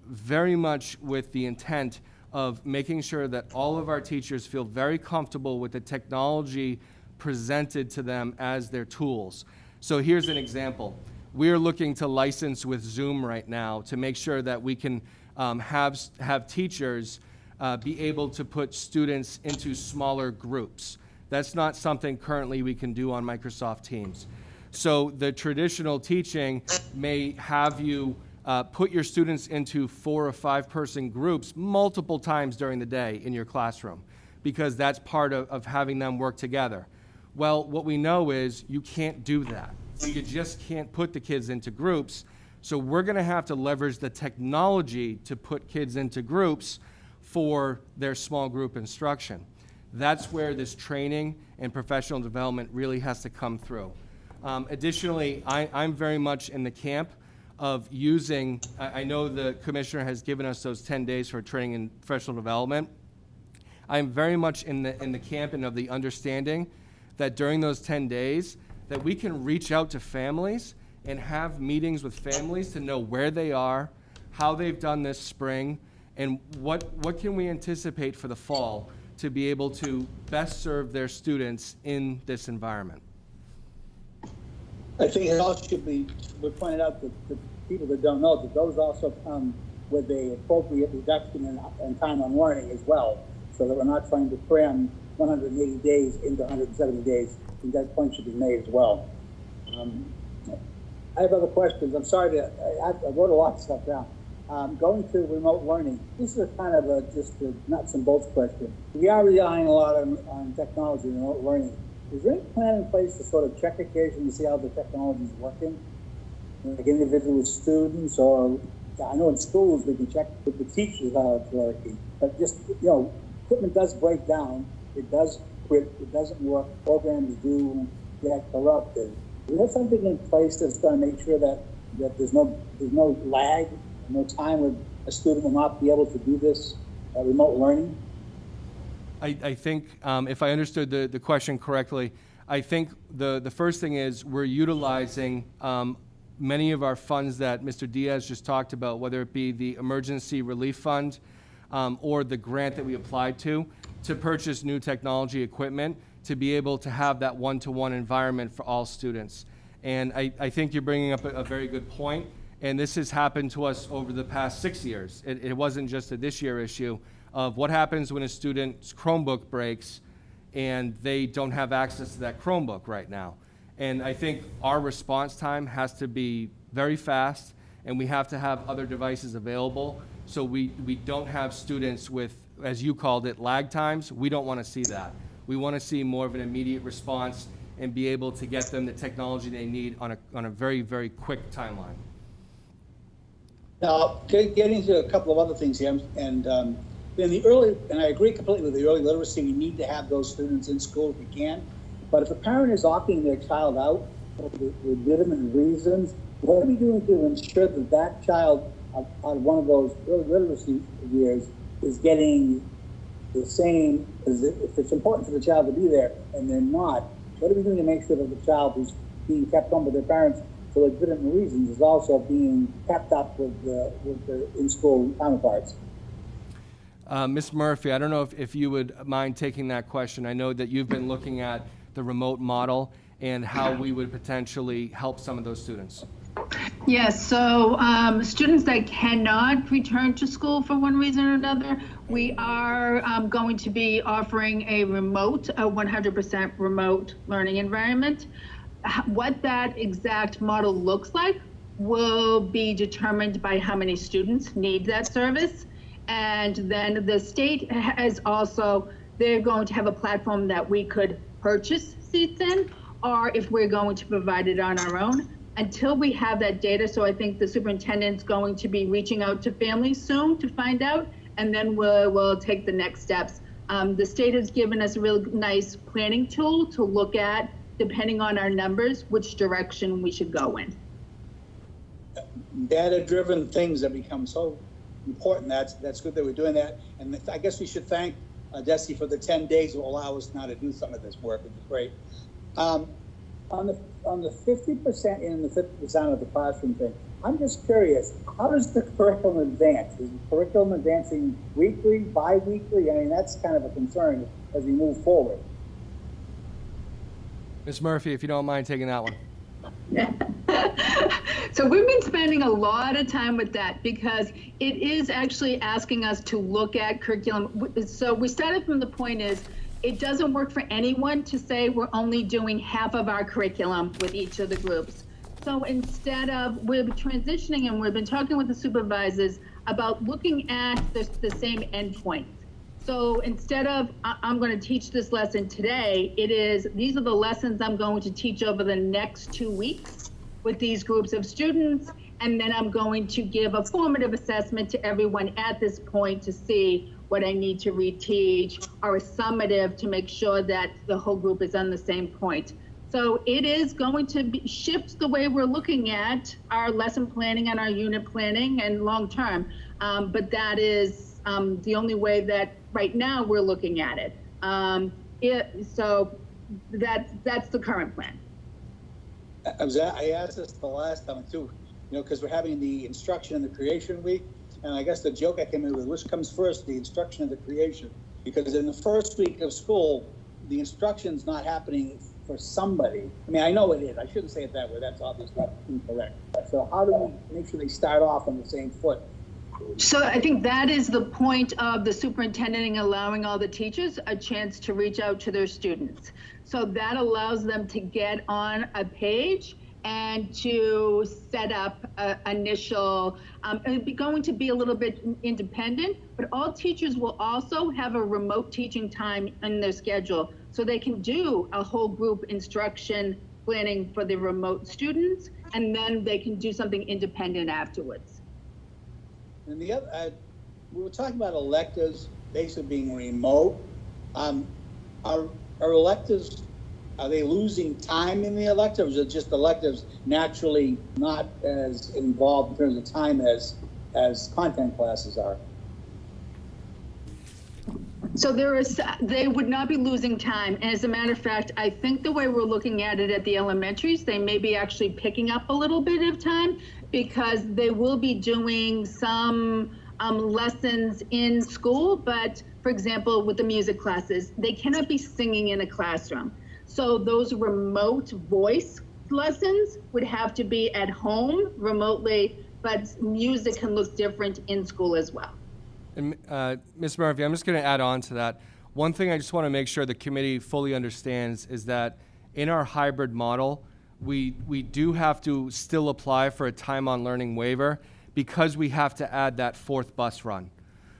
very much with the intent of making sure that all of our teachers feel very comfortable with the technology presented to them as their tools. So here's an example. We are looking to license with Zoom right now to make sure that we can have teachers be able to put students into smaller groups. That's not something currently we can do on Microsoft Teams. So the traditional teaching may have you put your students into 4 or 5 person groups multiple times during the day in your classroom, because that's part of having them work together. Well, what we know is you can't do that. You just can't put the kids into groups. So we're going to have to leverage the technology to put kids into groups for their small group instruction. That's where this training and professional development really has to come through. Additionally, I'm very much in the camp of using, I know the commissioner has given us those 10 days for training and professional development. I'm very much in the camp and of the understanding that during those 10 days that we can reach out to families and have meetings with families to know where they are, how they've done this spring, and what can we anticipate for the fall to be able to best serve their students in this environment. I think it also should be, we pointed out that the people that don't know that those also come with a appropriate reduction in time on learning as well, so that we're not trying to cram 180 days into 170 days. I think that point should be made as well. I have other questions. I'm sorry I wrote a lot of stuff down. Going to remote learning, this is a kind of just a nuts and bolts question. We are relying a lot on technology and remote learning. Is there any plan in place to sort of check occasionally to see how the technology is working? Like individual students, or I know in schools we can check with the teachers how it's working, but just, equipment does break down, it does quit, it doesn't work, programs do get corrupted. Do you have something in place that's going to make sure that there's no lag, no time when a student will not be able to do this remote learning? I think, if I understood the question correctly, I think the first thing is we're utilizing many of our funds that Mr. Diaz just talked about, whether it be the Emergency Relief Fund or the grant that we applied to purchase new technology equipment to be able to have that one-to-one environment for all students. And I think you're bringing up a very good point, and this has happened to us over the past 6 years. It wasn't just a this year issue of what happens when a student's Chromebook breaks and they don't have access to that Chromebook right now. And I think our response time has to be very fast, and we have to have other devices available so we don't have students with, as you called it, lag times. We don't want to see that. We want to see more of an immediate response and be able to get them the technology they need on a very, very quick timeline. Now, getting to a couple of other things here, and in the early, and I agree completely with the early literacy, we need to have those students in school if we can. But if a parent is opting their child out for legitimate reasons, what are we doing to ensure that that child, out of one of those early literacy years, is getting the same, as if it's important for the child to be there and they're not, what are we doing to make sure that the child who's being kept home with their parents for legitimate reasons is also being kept up with the in-school counterparts? Ms. Murphy, I don't know if you would mind taking that question. I know that you've been looking at the remote model and how we would potentially help some of those students. Yes, so students that cannot return to school for one reason or another, we are going to be offering a 100% remote learning environment. What that exact model looks like will be determined by how many students need that service. And then the state has also, they're going to have a platform that we could purchase seats in, or if we're going to provide it on our own. Until we have that data, so I think the superintendent's going to be reaching out to families soon to find out, and then we'll take the next steps. The state has given us a real nice planning tool to look at, depending on our numbers, which direction we should go in. Data-driven things have become so important. That's good that we're doing that. And I guess we should thank Desi for the 10 days will allow us now to do some of this work, which is great. On the 50% in the 50% of the classroom thing, I'm just curious, how does the curriculum advance? Is the curriculum advancing weekly, bi-weekly? I mean, that's kind of a concern as we move forward. Ms. Murphy, if you don't mind taking that one. So we've been spending a lot of time with that because it is actually asking us to look at curriculum. So we started from the point is, it doesn't work for anyone to say we're only doing half of our curriculum with each of the groups. So instead of, we're transitioning and we've been talking with the supervisors about looking at the same endpoints. So instead of, I'm going to teach this lesson today, it is, these are the lessons I'm going to teach over the next 2 weeks with these groups of students. And then I'm going to give a formative assessment to everyone at this point to see what I need to reteach, or a summative to make sure that the whole group is on the same point. So it is going to shift the way we're looking at our lesson planning and our unit planning and long-term. But that is the only way that right now we're looking at it. So that's the current plan. I asked this the last time too, because we're having the instruction and the creation week. And I guess the joke I came in with, which comes first, the instruction or the creation? Because in the first week of school, the instruction's not happening for somebody. I mean, I know it is. I shouldn't say it that way. That's obviously incorrect. So how do we make sure they start off on the same foot? So I think that is the point of the superintendent allowing all the teachers a chance to reach out to their students. So that allows them to get on a page and to set up initial, it's going to be a little bit independent, but all teachers will also have a remote teaching time in their schedule. So they can do a whole group instruction planning for the remote students, and then they can do something independent afterwards. And the other, we were talking about electives basically being remote. Are electives, are they losing time in the electives, or just electives naturally not as involved in terms of time as content classes are? So they would not be losing time. And as a matter of fact, I think the way we're looking at it at the elementaries, they may be actually picking up a little bit of time because they will be doing some lessons in school. But for example, with the music classes, they cannot be singing in a classroom. So those remote voice lessons would have to be at home remotely, but music can look different in school as well. And Ms. Murphy, I'm just going to add on to that. One thing I just want to make sure the committee fully understands is that in our hybrid model, we do have to still apply for a time on learning waiver because we have to add that fourth bus run.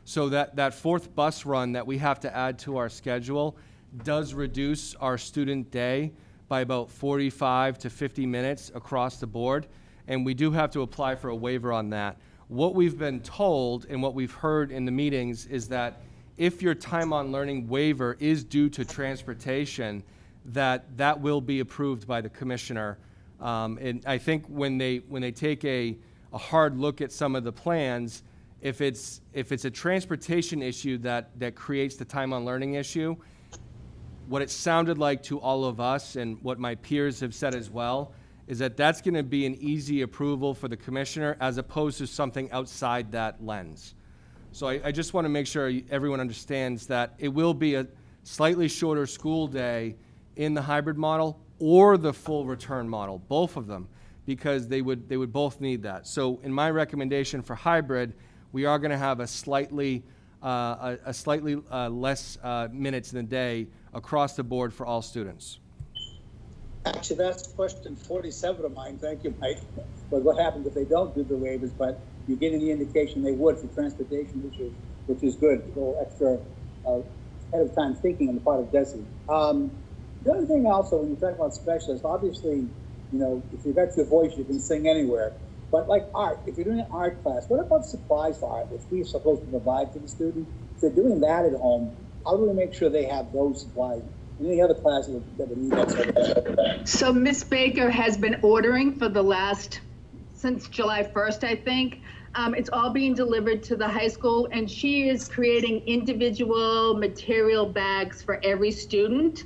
So that fourth bus run that we have to add to our schedule does reduce our student day by about 45 to 50 minutes across the board, and we do have to apply for a waiver on that. What we've been told and what we've heard in the meetings is that if your time on learning waiver is due to transportation, that will be approved by the commissioner. And I think when they take a hard look at some of the plans, if it's a transportation issue that creates the time on learning issue, what it sounded like to all of us and what my peers have said as well is that that's going to be an easy approval for the commissioner as opposed to something outside that lens. So I just want to make sure everyone understands that it will be a slightly shorter school day in the hybrid model or the full return model, both of them, because they would both need that. So in my recommendation for hybrid, we are going to have a slightly less minutes in the day across the board for all students. Actually, that's question 47 of mine. Thank you, Mike. But what happens if they don't do the waivers, but you get any indication they would for transportation issues, which is good. A little extra ahead of time thinking on the part of Desi. The other thing also, when you talk about specialists, obviously, you know, if you've got your voice, you can sing anywhere. But like art, if you're doing an art class, what about supplies for art, which we're supposed to provide to the student? If they're doing that at home, how do we make sure they have those supplies? Any other classes that would need that sort of thing? So Ms. Baker has been ordering for since July 1st, I think. It's all being delivered to the high school, and she is creating individual material bags for every student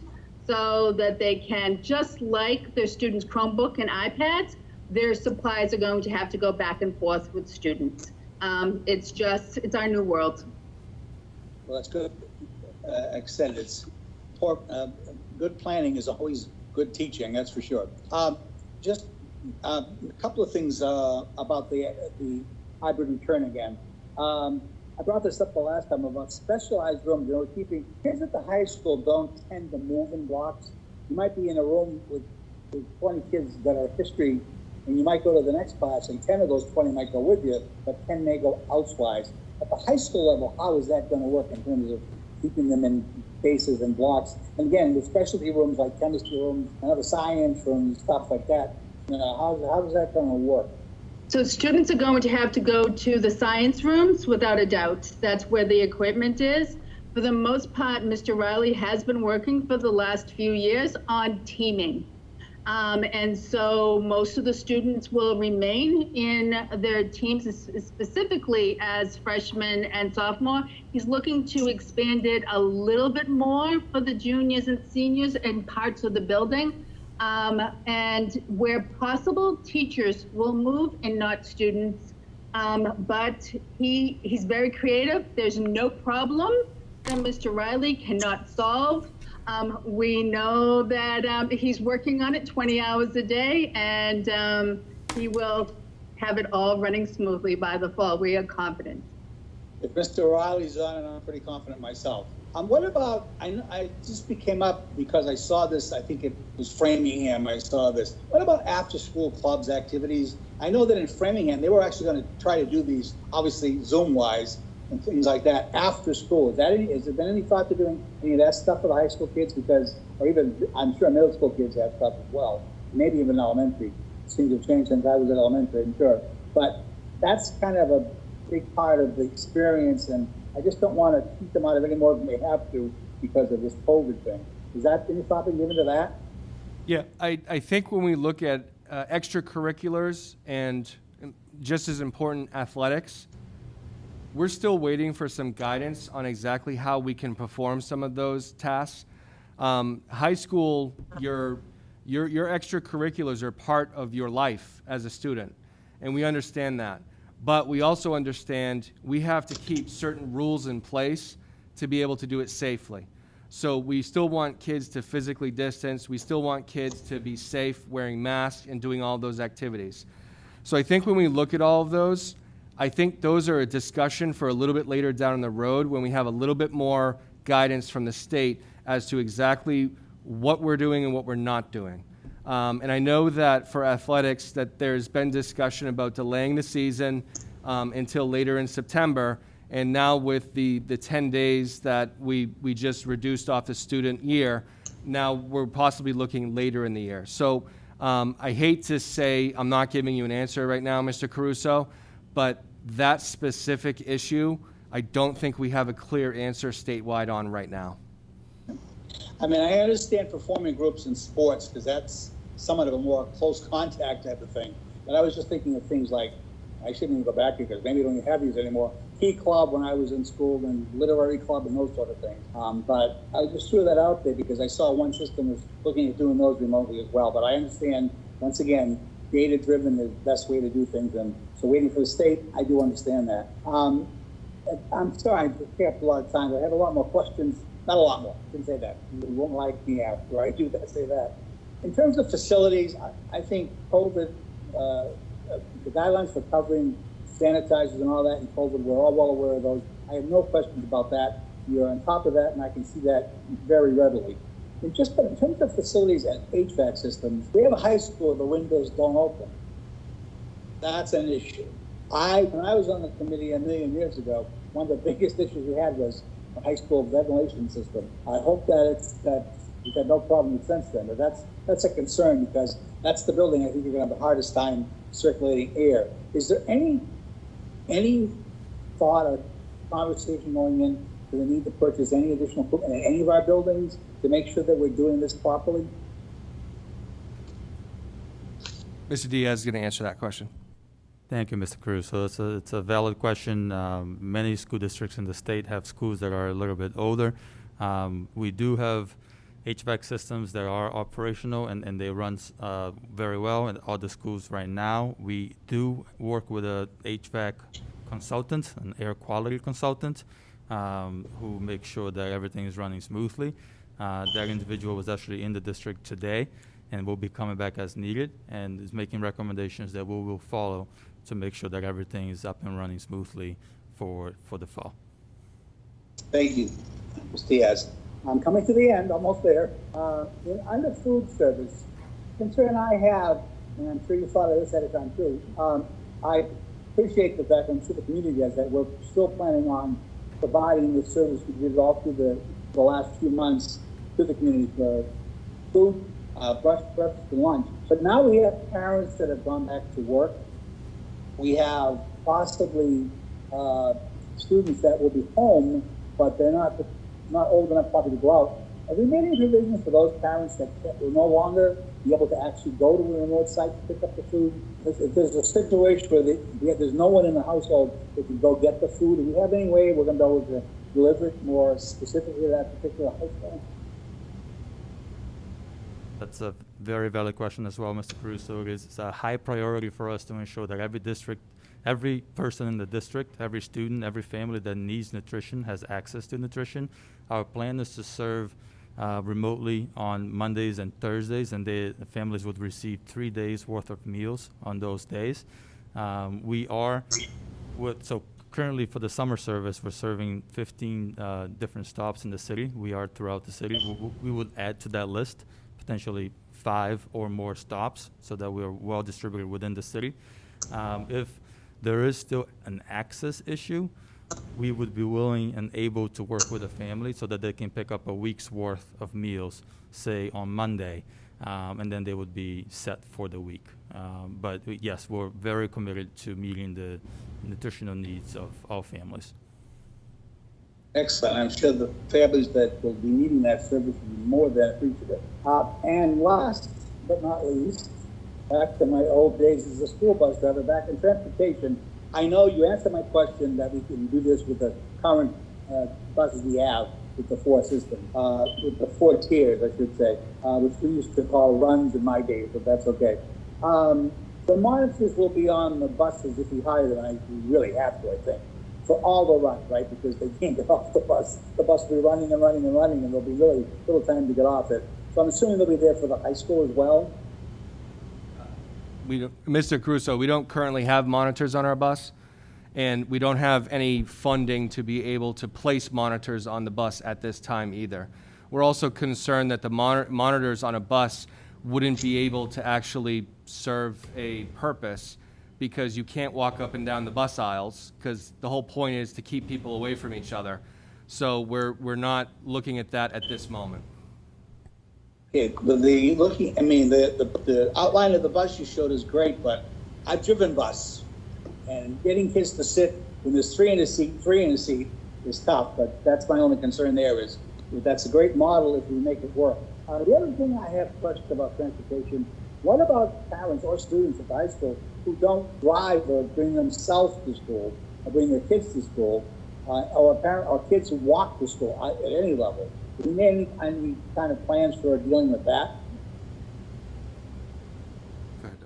so that they can, just like their students' Chromebook and iPads, their supplies are going to have to go back and forth with students. It's our new world. Well, that's good. Extended. It's good planning is always good teaching, that's for sure. Just a couple of things about the hybrid return again. I brought this up the last time about specialized rooms. You know, keeping kids at the high school don't tend to move in blocks. You might be in a room with 20 kids that are history, and you might go to the next class, and 10 of those 20 might go with you, but 10 may go elsewise. At the high school level, how is that going to work in terms of keeping them in spaces and blocks? And again, with specialty rooms like chemistry rooms and other science rooms, stuff like that, you know, how is that going to work? So students are going to have to go to the science rooms without a doubt. That's where the equipment is. For the most part, Mr. Riley has been working for the last few years on teaming. And so most of the students will remain in their teams, specifically as freshmen and sophomore. He's looking to expand it a little bit more for the juniors and seniors in parts of the building. And where possible, teachers will move and not students. But he's very creative. There's no problem that Mr. Riley cannot solve. We know that he's working on it 20 hours a day, and he will have it all running smoothly by the fall. We are confident. If Mr. Riley's on it, I'm pretty confident myself. What about, I just came up because I saw this, I think it was Framingham, I saw this. What about after-school clubs, activities? I know that in Framingham, they were actually going to try to do these, obviously Zoom-wise, and things like that after school. Has there been any thought to doing any of that stuff for the high school kids? Because, or even, I'm sure middle school kids have stuff as well. Maybe even elementary. It seems to have changed since I was at elementary, I'm sure. But that's kind of a big part of the experience, and I just don't want to keep them out of any more than they have to because of this COVID thing. Is that any thought been given to that? Yeah, I think when we look at extracurriculars and just as important, athletics, we're still waiting for some guidance on exactly how we can perform some of those tasks. High school, your extracurriculars are part of your life as a student, and we understand that. But we also understand we have to keep certain rules in place to be able to do it safely. So we still want kids to physically distance. We still want kids to be safe, wearing masks and doing all those activities. So I think when we look at all of those, I think those are a discussion for a little bit later down the road when we have a little bit more guidance from the state as to exactly what we're doing and what we're not doing. And I know that for athletics that there's been discussion about delaying the season until later in September. And now with the 10 days that we just reduced off the student year, now we're possibly looking later in the year. So I hate to say I'm not giving you an answer right now, Mr. Caruso, but that specific issue, I don't think we have a clear answer statewide on right now. I mean, I understand performing groups in sports because that's somewhat of a more close contact type of thing. But I was just thinking of things like, I shouldn't even go back here because maybe we don't even have these anymore. Key club when I was in school and literary club and those sort of things. But I just threw that out there because I saw one system was looking at doing those remotely as well. But I understand, once again, data-driven is the best way to do things. And so waiting for the state, I do understand that. I'm sorry, I take up a lot of time, but I have a lot more questions. Not a lot more, didn't say that. You won't like me after I do that, say that. In terms of facilities, I think COVID the guidelines for covering sanitizers and all that in COVID, we're all well aware of those. I have no questions about that. You're on top of that, and I can see that very readily. And just in terms of facilities and HVAC systems, we have a high school, the windows don't open. That's an issue. When I was on the committee a million years ago, one of the biggest issues we had was the high school ventilation system. I hope that we've had no problem with since then, but that's a concern because that's the building I think you're going to have the hardest time circulating air. Is there any thought or conversation going in to the need to purchase any additional equipment in any of our buildings to make sure that we're doing this properly? Mr. Diaz is going to answer that question. Thank you, Mr. Cruz. So it's a valid question. Many school districts in the state have schools that are a little bit older. We do have HVAC systems that are operational and they run very well in all the schools right now. We do work with a HVAC consultant, an air quality consultant, who makes sure that everything is running smoothly. That individual was actually in the district today and will be coming back as needed and is making recommendations that we will follow to make sure that everything is up and running smoothly for the fall. Thank you, Mr. Diaz. I'm coming to the end, almost there. Under food service, concern I have, and I'm sure you thought of this at a time too, I appreciate the fact, I'm sure the community has, that we're still planning on providing the service we did all through the last few months to the community for food, breakfast, and lunch. But now we have parents that have gone back to work. We have possibly students that will be home, but they're not old enough probably to go out. Have we made any provisions for those parents that will no longer be able to actually go to a remote site to pick up the food? If there's a situation where there's no one in the household that can go get the food, do we have any way we're going to be able to deliver it more specifically to that particular household? That's a very valid question as well, Mr. Cruz. So it's a high priority for us to ensure that every person in the district, every student, every family that needs nutrition has access to nutrition. Our plan is to serve remotely on Mondays and Thursdays, and the families would receive 3 days worth of meals on those days. So currently for the summer service, we're serving 15 different stops in the city. We are throughout the city. We would add to that list potentially 5 or more stops so that we're well distributed within the city. If there is still an access issue, we would be willing and able to work with a family so that they can pick up a week's worth of meals, say on Monday, and then they would be set for the week. But yes, we're very committed to meeting the nutritional needs of all families. Excellent. I'm sure the families that will be needing that service will be more than appreciative. And last but not least, back to my old days as a school bus driver, back in transportation, I know you answered my question that we can do this with the current buses we have with the 4 system, with the 4 tiers, I should say, which we used to call runs in my days, but that's okay. The monitors will be on the buses if we hire them. We really have to, I think, for all the runs, right? Because they can't get off the bus. The bus will be running and running and running, and there'll be really little time to get off it. So I'm assuming they'll be there for the high school as well. Mr. Caruso, we don't currently have monitors on our bus, and we don't have any funding to be able to place monitors on the bus at this time either. We're also concerned that the monitors on a bus wouldn't be able to actually serve a purpose because you can't walk up and down the bus aisles because the whole point is to keep people away from each other. So we're not looking at that at this moment. Okay, but the outline of the bus you showed is great, but I've driven bus, and getting kids to sit when there's 3 in a seat is tough. But that's my only concern there is that's a great model if we make it work. The other thing I have questions about transportation, what about parents or students at the high school who don't drive or bring themselves to school or bring their kids to school, or kids who walk to school at any level? Do we need any kind of plans for dealing with that? Go ahead,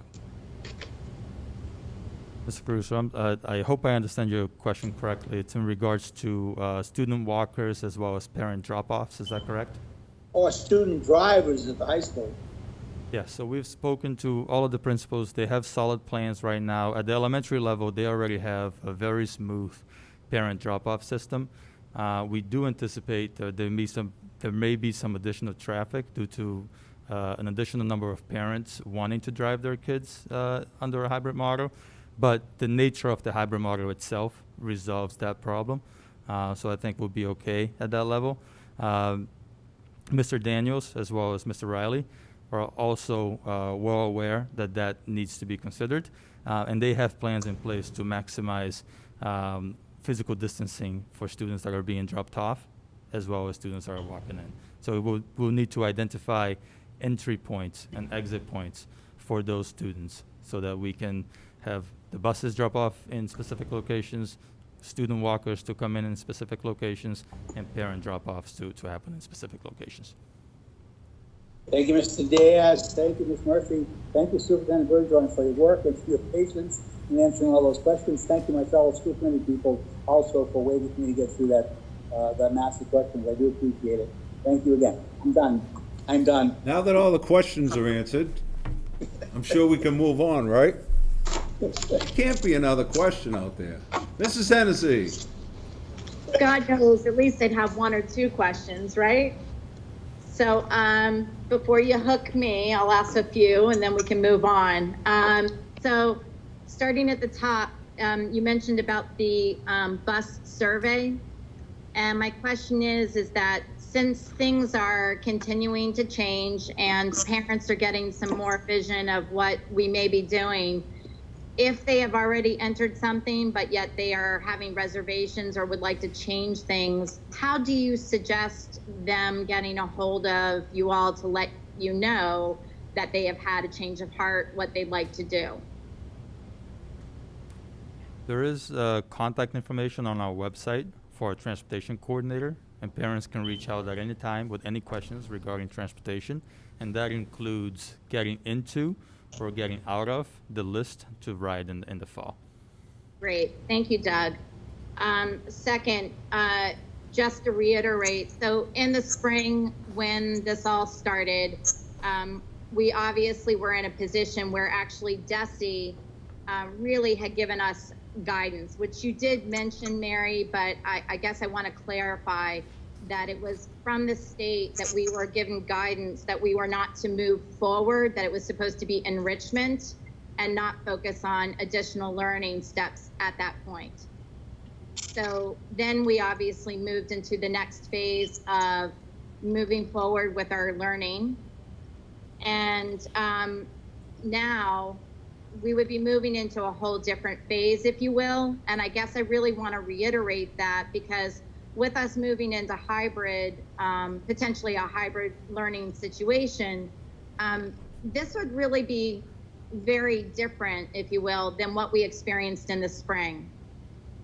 Mr. Caruso, I hope I understand your question correctly. It's in regards to student walkers as well as parent drop-offs. Is that correct? Or student drivers at the high school? Yeah, so we've spoken to all of the principals. They have solid plans right now. At the elementary level, they already have a very smooth parent drop-off system. We do anticipate that there may be some additional traffic due to an additional number of parents wanting to drive their kids under a hybrid model, but the nature of the hybrid model itself resolves that problem. So I think we'll be okay at that level. Mr. Daniels, as well as Mr. Riley, are also well aware that that needs to be considered, and they have plans in place to maximize physical distancing for students that are being dropped off, as well as students that are walking in. So we'll need to identify entry points and exit points for those students so that we can have the buses drop off in specific locations, student walkers to come in specific locations, and parent drop-offs to happen in specific locations. Thank you, Mr. Diaz. Thank you, Ms. Murphy. Thank you, Superintendent Bergeron, for your work and for your patience in answering all those questions. Thank you, my fellow school committee people, also for waiting for me to get through that massive questions. I do appreciate it. Thank you again. I'm done. Now that all the questions are answered, I'm sure we can move on, right? Can't be another question out there. Mrs. Hennessy. God knows, at least they'd have one or two questions, right? So before you hook me, I'll ask a few and then we can move on. So starting at the top, you mentioned about the bus survey. And my question is that since things are continuing to change and parents are getting some more vision of what we may be doing, if they have already entered something, but yet they are having reservations or would like to change things, how do you suggest them getting a hold of you all to let you know that they have had a change of heart, what they'd like to do? There is contact information on our website for our transportation coordinator, and parents can reach out at any time with any questions regarding transportation, and that includes getting into or getting out of the list to ride in the fall. Great, thank you, Doug. Second, just to reiterate, so in the spring when this all started, we obviously were in a position where actually DESE really had given us guidance, which you did mention, Mary, but I guess I want to clarify that it was from the state that we were given guidance that we were not to move forward, that it was supposed to be enrichment and not focus on additional learning steps at that point. So then we obviously moved into the next phase of moving forward with our learning. And now we would be moving into a whole different phase, if you will. And I guess I really want to reiterate that because with us moving into hybrid, potentially a hybrid learning situation, this would really be very different, if you will, than what we experienced in the spring.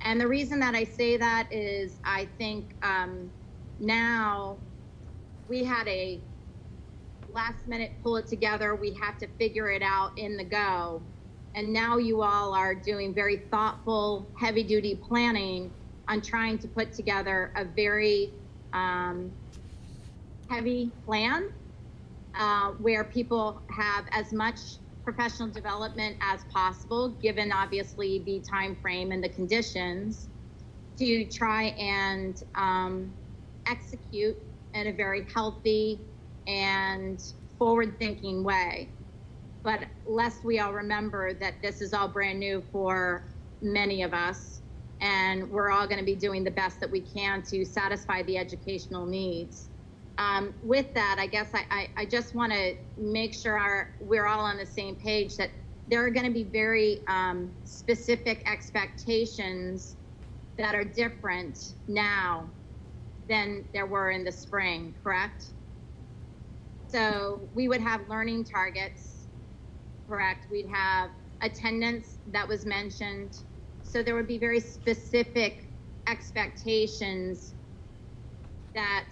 And the reason that I say that is I think now we had a last minute pull it together. We have to figure it out in the go. And now you all are doing very thoughtful, heavy duty planning on trying to put together a very heavy plan where people have as much professional development as possible, given obviously the time frame and the conditions, to try and execute in a very healthy and forward-thinking way. But lest we all remember that this is all brand new for many of us, and we're all going to be doing the best that we can to satisfy the educational needs. With that, I guess I just want to make sure we're all on the same page that there are going to be very specific expectations that are different now than there were in the spring, correct? So we would have learning targets, correct? We'd have attendance that was mentioned. So there would be very specific expectations that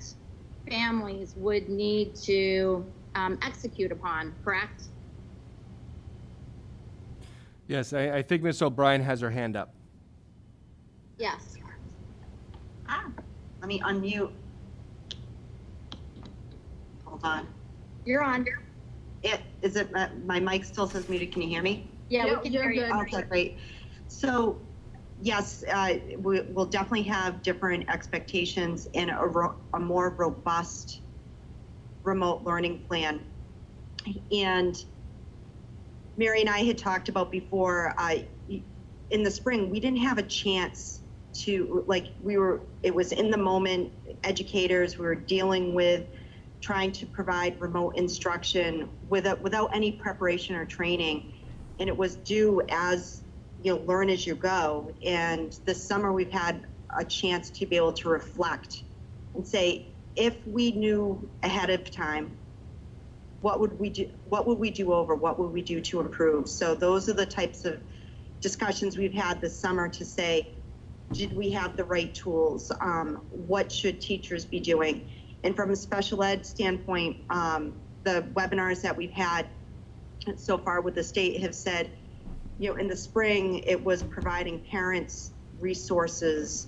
families would need to execute upon, correct? Yes, I think Ms. O'Brien has her hand up. Yes. Let me unmute. Hold on. You're on. My mic still says muted. Can you hear me? Yeah, Yeah, we can you're hear you. good. Okay, great. So, yes, we'll definitely have different expectations in a more robust remote learning plan. And Mary and I had talked about before, in the spring, we didn't have a chance to, it was in the moment, educators, we were dealing with trying to provide remote instruction without any preparation or training. And it was due as, learn as you go. And this summer we've had a chance to be able to reflect and say, if we knew ahead of time, what would we do? What would we do over? What would we do to improve? So those are the types of discussions we've had this summer to say, did we have the right tools? What should teachers be doing? And from a special ed standpoint, the webinars that we've had so far with the state have said, in the spring, it was providing parents resources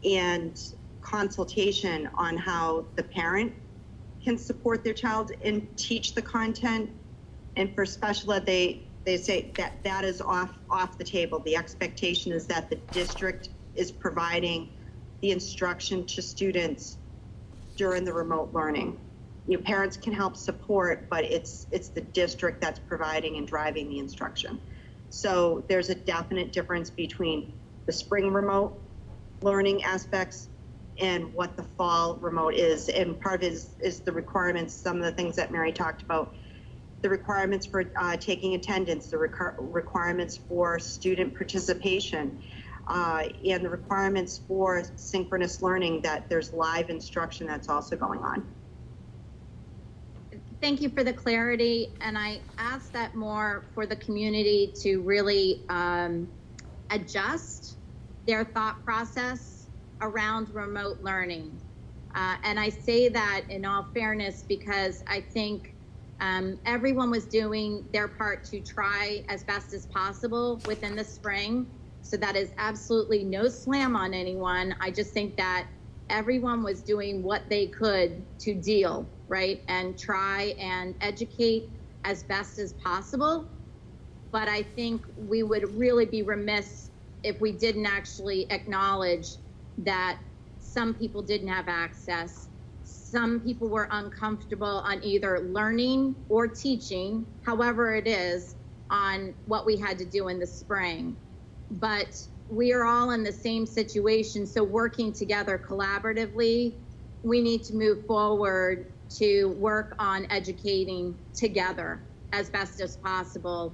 and consultation on how the parent can support their child and teach the content. And for special ed, they say that is off the table. The expectation is that the district is providing the instruction to students during the remote learning. Parents can help support, but it's the district that's providing and driving the instruction. So there's a definite difference between the spring remote learning aspects and what the fall remote is. And part of it is the requirements, some of the things that Mary talked about, the requirements for taking attendance, the requirements for student participation, and the requirements for synchronous learning, that there's live instruction that's also going on. Thank you for the clarity, and I ask that more for the community to really adjust their thought process around remote learning. And I say that in all fairness because I think everyone was doing their part to try as best as possible within the spring. So that is absolutely no slam on anyone. I just think that everyone was doing what they could to deal, right? And try and educate as best as possible. But I think we would really be remiss if we didn't actually acknowledge that some people didn't have access. Some people were uncomfortable on either learning or teaching, however it is, on what we had to do in the spring. But we are all in the same situation, so working together collaboratively, we need to move forward to work on educating together as best as possible,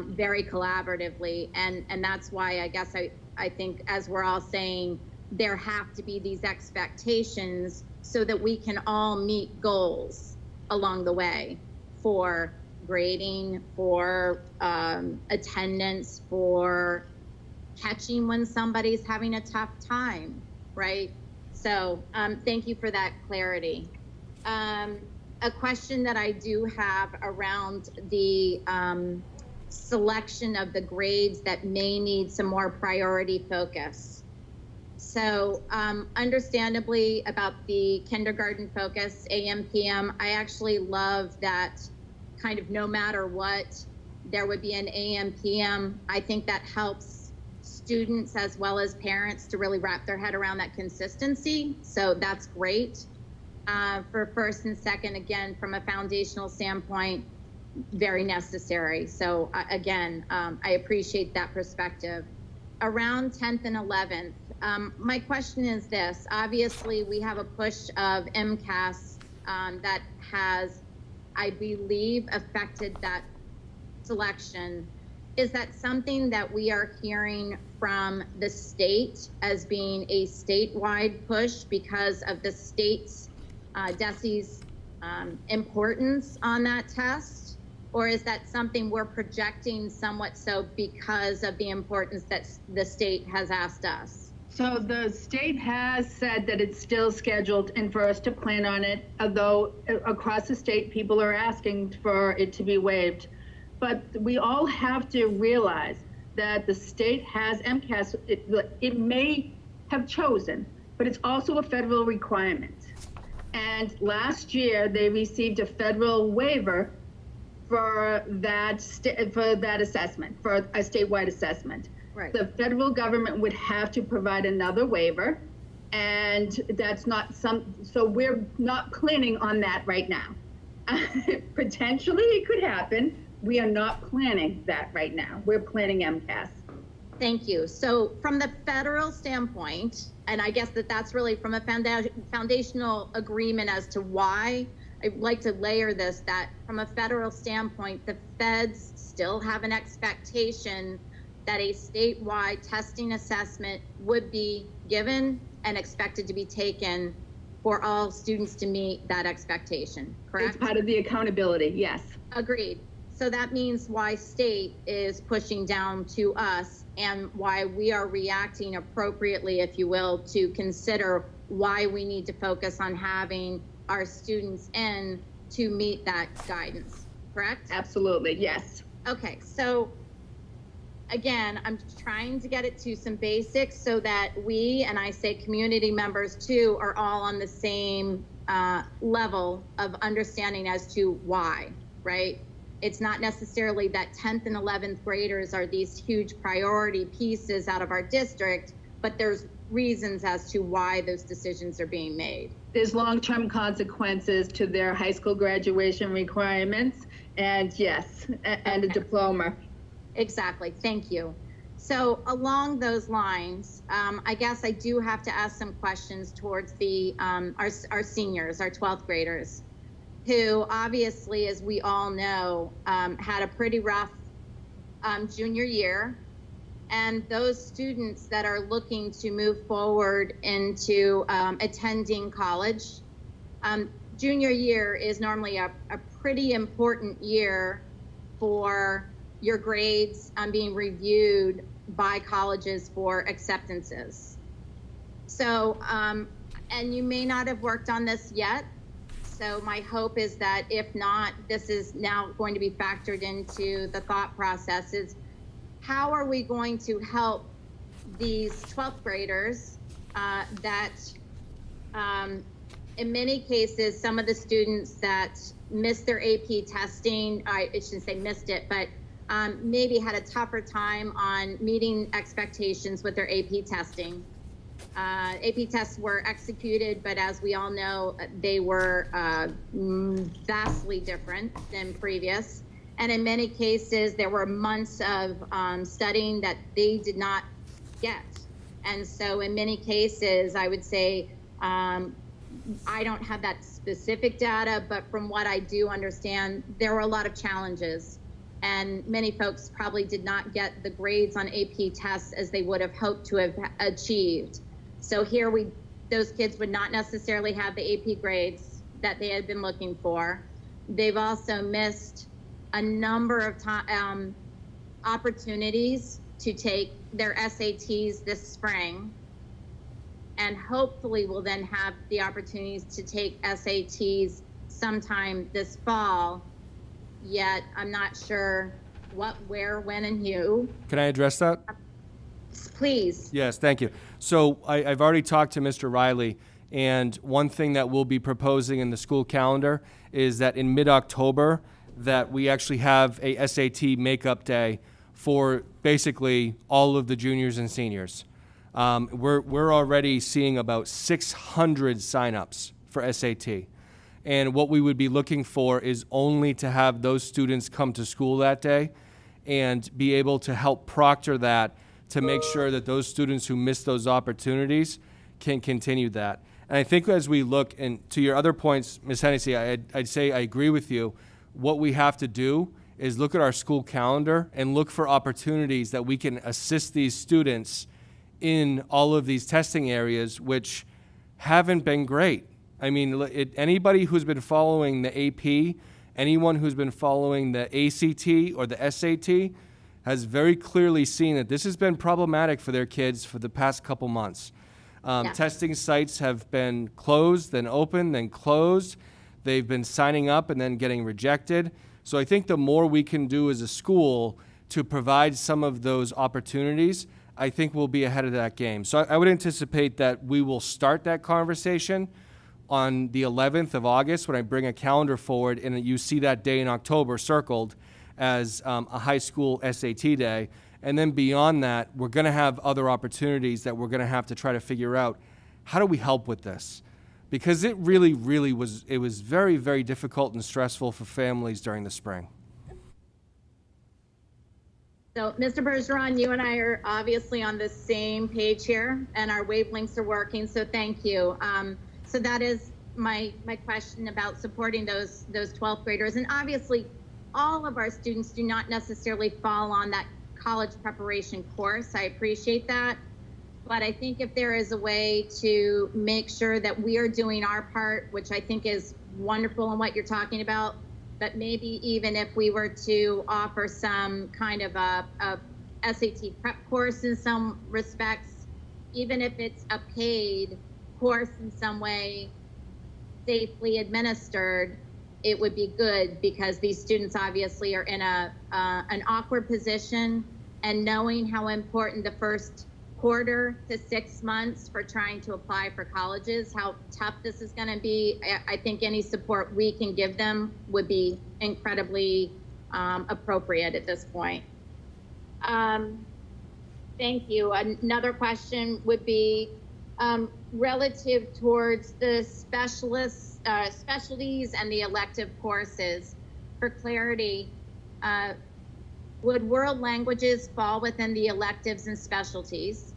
very collaboratively. And that's why I guess I think, as we're all saying, there have to be these expectations so that we can all meet goals along the way for grading, for attendance, for catching when somebody's having a tough time, right? So thank you for that clarity. A question that I do have around the selection of the grades that may need some more priority focus. So understandably about the kindergarten focus, AM, PM, I actually love that kind of no matter what, there would be an AM, PM. I think that helps students as well as parents to really wrap their head around that consistency. So that's great. For first and second, again, from a foundational standpoint, very necessary. So again, I appreciate that perspective. Around 10th and 11th, my question is this. Obviously, we have a push of MCAS that has, I believe, affected that selection. Is that something that we are hearing from the state as being a statewide push because of the state's DESE's importance on that test? Or is that something we're projecting somewhat so because of the importance that the state has asked us? So the state has said that it's still scheduled and for us to plan on it, although across the state, people are asking for it to be waived. But we all have to realize that the state has MCAS, it may have chosen, but it's also a federal requirement. And last year, they received a federal waiver for that assessment, for a statewide assessment. Right. The federal government would have to provide another waiver, and that's not so we're not planning on that right now. Potentially it could happen. We are not planning that right now. We're planning MCAS. Thank you. So from the federal standpoint, and I guess that's really from a foundational agreement as to why, I'd like to layer this, that from a federal standpoint, the feds still have an expectation that a statewide testing assessment would be given and expected to be taken for all students to meet that expectation, correct? It's part of the accountability, yes. Agreed. So that means why state is pushing down to us and why we are reacting appropriately, if you will, to consider why we need to focus on having our students in to meet that guidance, correct? Absolutely, yes. Okay, so again, I'm trying to get it to some basics so that we, and I say community members too, are all on the same level of understanding as to why, right? It's not necessarily that 10th and 11th graders are these huge priority pieces out of our district, but there's reasons as to why those decisions are being made. There's long-term consequences to their high school graduation requirements, and yes, and a diploma. Exactly, thank you. So along those lines, I guess I do have to ask some questions towards the our seniors, our 12th graders, who obviously, as we all know, had a pretty rough junior year. And those students that are looking to move forward into attending college, junior year is normally a pretty important year for your grades being reviewed by colleges for acceptances. So, and you may not have worked on this yet. So my hope is that if not, this is now going to be factored into the thought process is, how are we going to help these 12th graders that in many cases, some of the students that missed their AP testing, I shouldn't say missed it, but maybe had a tougher time on meeting expectations with their AP testing. AP tests were executed, but as we all know, they were vastly different than previous. And in many cases, there were months of studying that they did not get. And so in many cases, I would say, I don't have that specific data, but from what I do understand, there were a lot of challenges. And many folks probably did not get the grades on AP tests as they would have hoped to have achieved. So here those kids would not necessarily have the AP grades that they had been looking for. They've also missed a number of opportunities to take their SATs this spring, and hopefully will then have the opportunities to take SATs sometime this fall. Yet I'm not sure what, where, when, and who. Can I address that? Please. Yes, thank you. So I've already talked to Mr. Riley, and one thing that we'll be proposing in the school calendar is that in mid-October, that we actually have a SAT makeup day for basically all of the juniors and seniors. We're already seeing about 600 signups for SAT. And what we would be looking for is only to have those students come to school that day and be able to help proctor that to make sure that those students who miss those opportunities can continue that. And I think as we look, and to your other points, Ms. Hennessy, I'd say I agree with you. What we have to do is look at our school calendar and look for opportunities that we can assist these students in all of these testing areas, which haven't been great. I mean, anybody who's been following the AP, anyone who's been following the ACT or the SAT has very clearly seen that this has been problematic for their kids for the past couple months. Yeah. Testing sites have been closed, then opened, then closed. They've been signing up and then getting rejected. So I think the more we can do as a school to provide some of those opportunities, I think we'll be ahead of that game. So I would anticipate that we will start that conversation on the 11th of August when I bring a calendar forward and you see that day in October circled as a high school SAT day. And then beyond that, we're going to have other opportunities that we're going to have to try to figure out how do we help with this? Because it really was very, very difficult and stressful for families during the spring. So, Mr. Bergeron, you and I are obviously on the same page here, and our wavelengths are working, so thank you. So that is my question about supporting those 12th graders. And obviously, all of our students do not necessarily fall on that college preparation course. I appreciate that. But I think if there is a way to make sure that we are doing our part, which I think is wonderful in what you're talking about, but maybe even if we were to offer some kind of a SAT prep course in some respects, even if it's a paid course in some way, safely administered, it would be good, because these students obviously are in an awkward position, and knowing how important the first quarter to 6 months for trying to apply for colleges, how tough this is going to be, I think any support we can give them would be incredibly appropriate at this point. Thank you. Another question would be relative towards the specialities and the elective courses. For clarity, would world languages fall within the electives and specialties?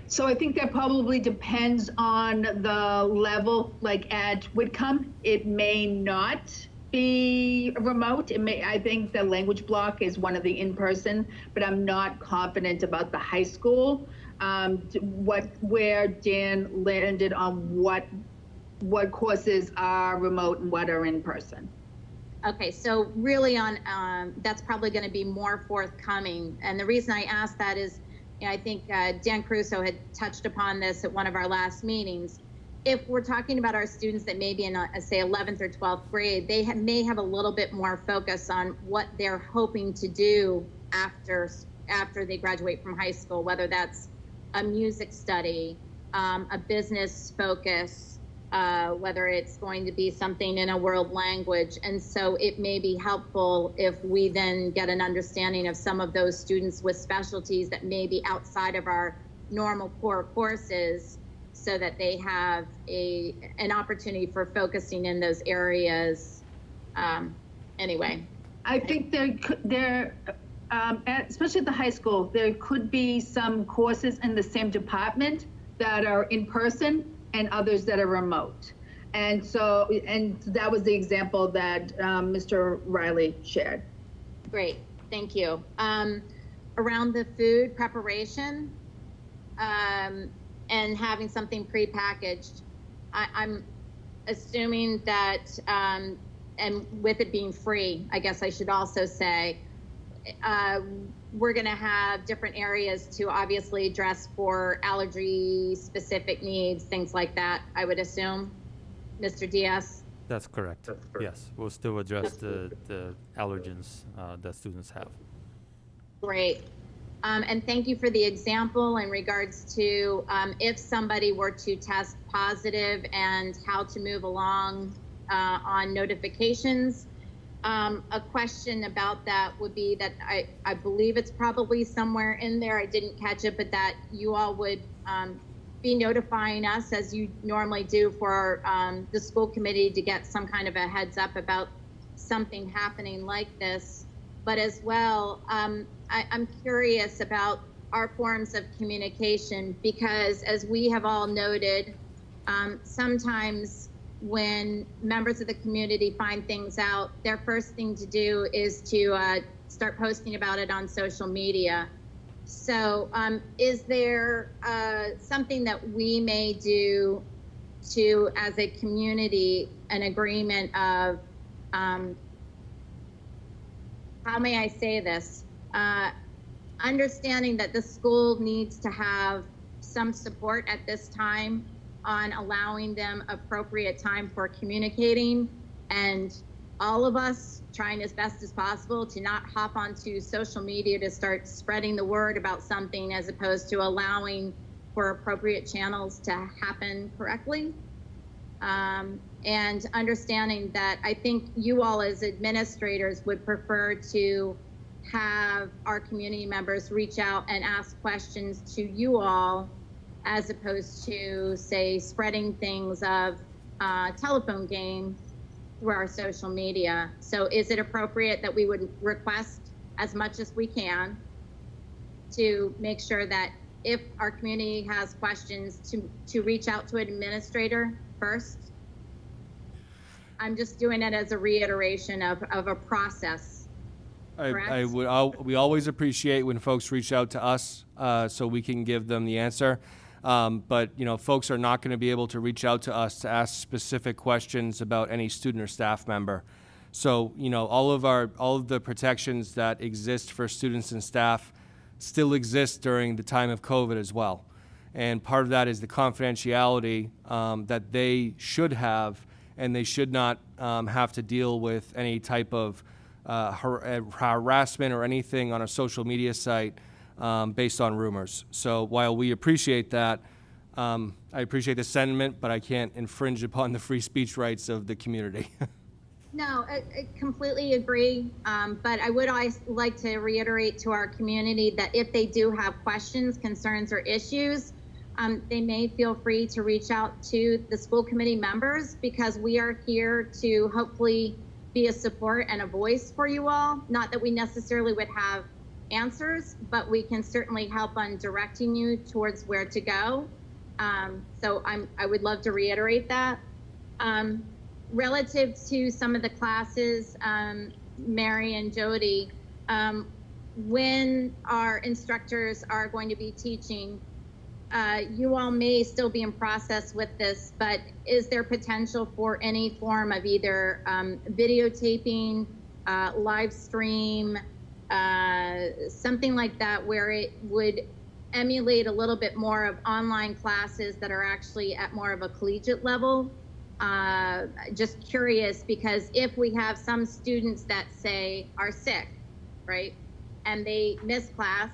So I think that probably depends on the level. Like at Whitcomb, it may not be remote. I think the language block is one of the in-person, but I'm not confident about the high school. Where Dan landed on what courses are remote and what are in person. Okay, so really on that's probably going to be more forthcoming. And the reason I asked that is, I think Dan Caruso had touched upon this at one of our last meetings. If we're talking about our students that may be in, say, 11th or 12th grade, they may have a little bit more focus on what they're hoping to do after they graduate from high school, whether that's a music study, a business focus, whether it's going to be something in a world language. And so it may be helpful if we then get an understanding of some of those students with specialties that may be outside of our normal core courses, so that they have an opportunity for focusing in those areas. Anyway. I think there especially at the high school, there could be some courses in the same department that are in person and others that are remote. And that was the example that Mr. Riley shared. Great, thank you. Around the food preparation and having something prepackaged, I'm assuming that, and with it being free, I guess I should also say, we're going to have different areas to obviously address for allergy-specific needs, things like that, I would assume. Mr. Diaz? That's correct. Yes, we'll still address the allergens that students have. Great. And thank you for the example in regards to if somebody were to test positive and how to move along on notifications. A question about that would be that I believe it's probably somewhere in there, I didn't catch it, but that you all would be notifying us, as you normally do for the school committee, to get some kind of a heads up about something happening like this. But as well, I'm curious about our forms of communication, because as we have all noted, sometimes when members of the community find things out, their first thing to do is to start posting about it on social media. So is there something that we may do to, as a community, an agreement of, how may I say this? Understanding that the school needs to have some support at this time on allowing them appropriate time for communicating, and all of us trying as best as possible to not hop onto social media to start spreading the word about something, as opposed to allowing for appropriate channels to happen correctly. And understanding that I think you all as administrators would prefer to have our community members reach out and ask questions to you all, as opposed to, say, spreading things of telephone game through our social media. So is it appropriate that we would request as much as we can to make sure that if our community has questions to reach out to an administrator first? I'm just doing it as a reiteration of a process. We always appreciate when folks reach out to us so we can give them the answer. But, you know, folks are not going to be able to reach out to us to ask specific questions about any student or staff member. So, you know, all of the protections that exist for students and staff still exist during the time of COVID as well. And part of that is the confidentiality that they should have, and they should not have to deal with any type of harassment or anything on a social media site based on rumors. So while we appreciate that, I appreciate the sentiment, but I can't infringe upon the free speech rights of the community. No, I completely agree. But I would always like to reiterate to our community that if they do have questions, concerns, or issues, they may feel free to reach out to the school committee members, because we are here to hopefully be a support and a voice for you all. Not that we necessarily would have answers, but we can certainly help on directing you towards where to go. So I would love to reiterate that. Relative to some of the classes, Mary and Jody, when our instructors are going to be teaching, you all may still be in process with this, but is there potential for any form of either videotaping, live stream, something like that, where it would emulate a little bit more of online classes that are actually at more of a collegiate level? Just curious, because if we have some students that say are sick, right, and they miss class,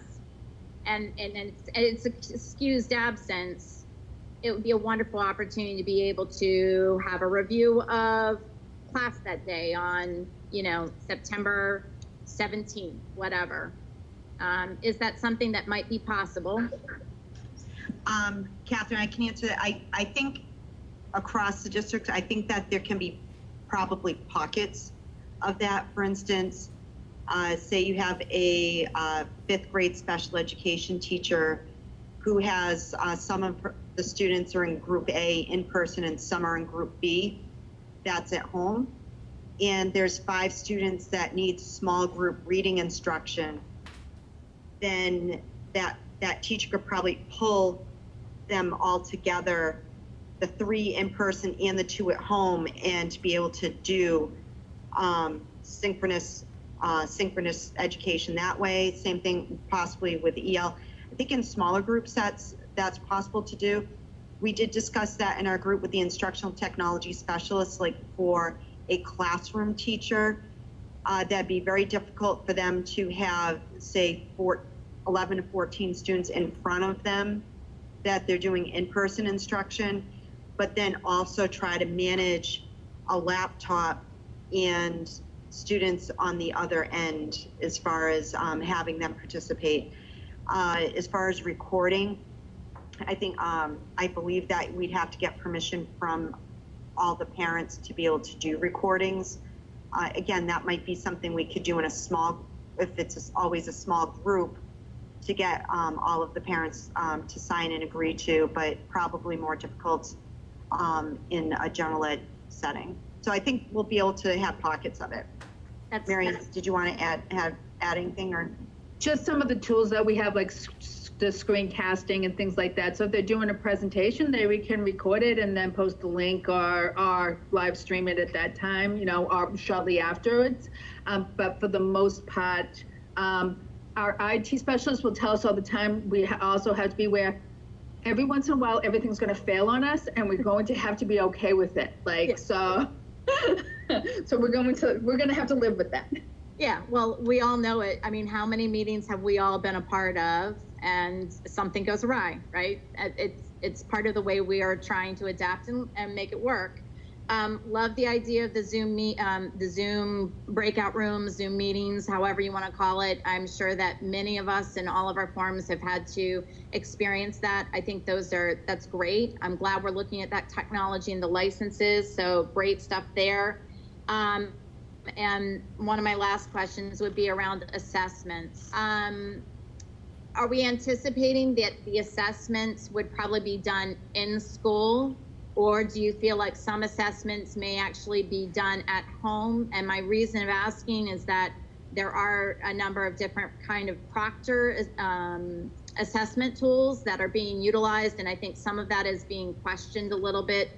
and it's excused absence, it would be a wonderful opportunity to be able to have a review of class that day on, you know, September 17th, whatever. Is that something that might be possible? Catherine, I can answer that. I think across the district, I think that there can be probably pockets of that. For instance, say you have a 5th grade special education teacher who has some of the students are in group A in person and some are in group B, that's at home. And there's 5 students that need small group reading instruction. Then that teacher could probably pull them all together, the 3 in person and the 2 at home, and to be able to do synchronous education that way. Same thing possibly with EL. I think in smaller groups that's possible to do. We did discuss that in our group with the instructional technology specialists, like for a classroom teacher, that'd be very difficult for them to have, say, 11 to 14 students in front of them that they're doing in-person instruction, but then also try to manage a laptop and students on the other end as far as having them participate. As far as recording, I think, I believe that we'd have to get permission from all the parents to be able to do recordings. Again, that might be something we could do in a small, if it's always a small group, to get all of the parents to sign and agree to, but probably more difficult in a general ed setting. So I think we'll be able to have pockets of it. Mary, did you want to add anything, or? Just some of the tools that we have, like the screencasting and things like that. So if they're doing a presentation, we can record it and then post the link or live stream it at that time, you know, or shortly afterwards. But for the most part, our IT specialists will tell us all the time, we also have to be aware, every once in a while, everything's going to fail on us, and we're going to have to be okay with it. Like, yeah. So we're going to have to live with that. Yeah, well, we all know it. I mean, how many meetings have we all been a part of? and something goes awry, right? It's part of the way we are trying to adapt and make it work. Love the idea of the Zoom breakout rooms, Zoom meetings, however you want to call it. I'm sure that many of us in all of our forums have had to experience that. I think that's great. I'm glad we're looking at that technology and the licenses, so great stuff there. And one of my last questions would be around assessments. Are we anticipating that the assessments would probably be done in school? Or do you feel like some assessments may actually be done at home? And my reason of asking is that there are a number of different kind of proctor assessment tools that are being utilized, and I think some of that is being questioned a little bit.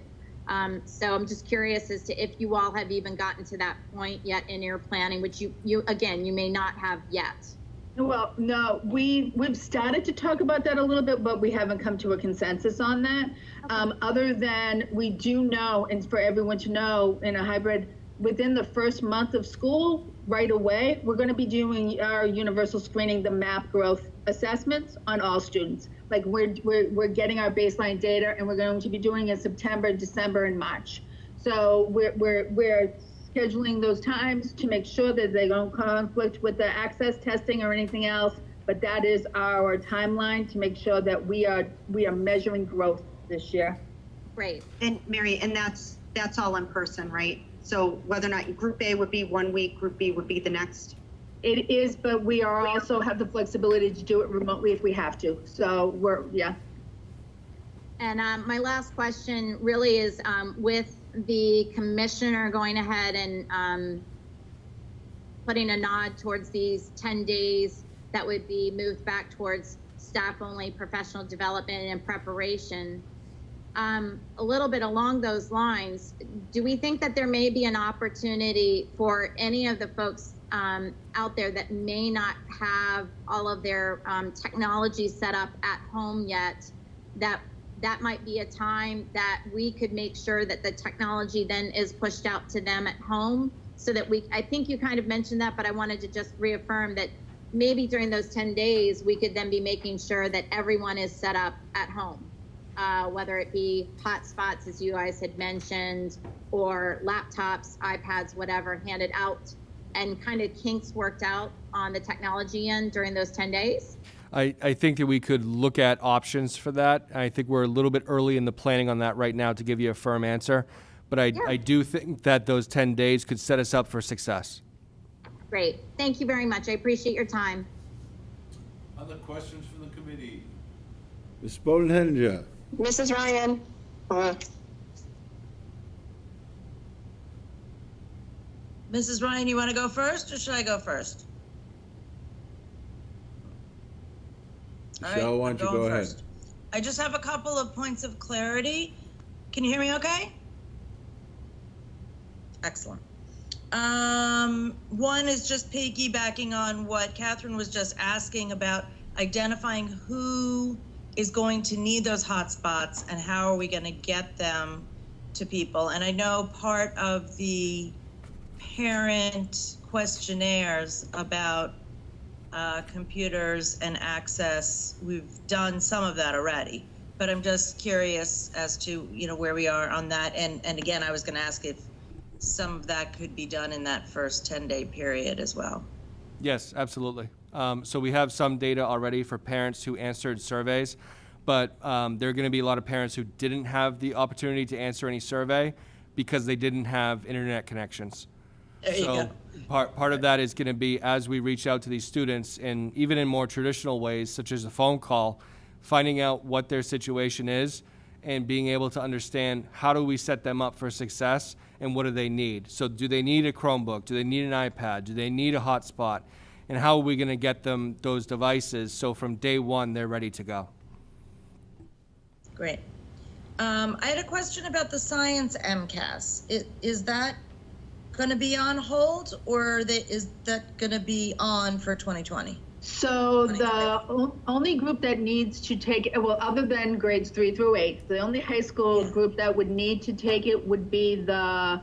So I'm just curious as to if you all have even gotten to that point yet in your planning, which you again, you may not have yet. Well, no, we've started to talk about that a little bit, but we haven't come to a consensus on that. Other than we do know, and for everyone to know, in a hybrid, within the first month of school, right away, we're going to be doing our universal screening, the MAP growth assessments on all students. Like we're getting our baseline data, and we're going to be doing in September, December, and March. So we're scheduling those times to make sure that they don't conflict with the access testing or anything else. But that is our timeline to make sure that we are measuring growth this year. Great. And Mary, and that's all in person, right? So whether or not Group A would be 1 week, Group B would be the next. It is, but we are also have the flexibility to do it remotely if we have to. So yeah. And my last question really is with the commissioner going ahead and putting a nod towards these 10 days that would be moved back towards staff-only professional development and preparation. A little bit along those lines, do we think that there may be an opportunity for any of the folks out there that may not have all of their technology set up at home yet, that might be a time that we could make sure that the technology then is pushed out to them at home, so that I think you kind of mentioned that, but I wanted to just reaffirm that maybe during those 10 days, we could then be making sure that everyone is set up at home, whether it be hotspots, as you guys had mentioned, or laptops, iPads, whatever, handed out, and kind of kinks worked out on the technology end during those 10 days. I think that we could look at options for that. I think we're a little bit early in the planning on that right now to give you a firm answer. But I do think that those 10 days could set us up for success. Great. Thank you very much. I appreciate your time. Other questions from the committee? Ms. Bodenhender. Mrs. Ryan. Mrs. Ryan, you want to go first, or should I go first? Michelle, why don't you go ahead? I just have a couple of points of clarity. Can you hear me okay? Excellent. One is just piggybacking on what Catherine was just asking about identifying who is going to need those hotspots and how are we going to get them to people. And I know part of the parent questionnaires about computers and access, we've done some of that already, but I'm just curious as to where we are on that. And again, I was going to ask if some of that could be done in that first 10-day period as well. Yes, absolutely. So we have some data already for parents who answered surveys, but there are going to be a lot of parents who didn't have the opportunity to answer any survey because they didn't have internet connections. There you go. Part of that is going to be, as we reach out to these students, and even in more traditional ways, such as a phone call, finding out what their situation is and being able to understand how do we set them up for success and what do they need. So do they need a Chromebook? Do they need an iPad? Do they need a hotspot? And how are we going to get them those devices so from day one they're ready to go? Great. I had a question about the science MCAS. Is that going to be on hold, or is that going to be on for 2020? So the only group that needs to take it, well, other than grades 3 through 8, the only high school group that would need to take it would be the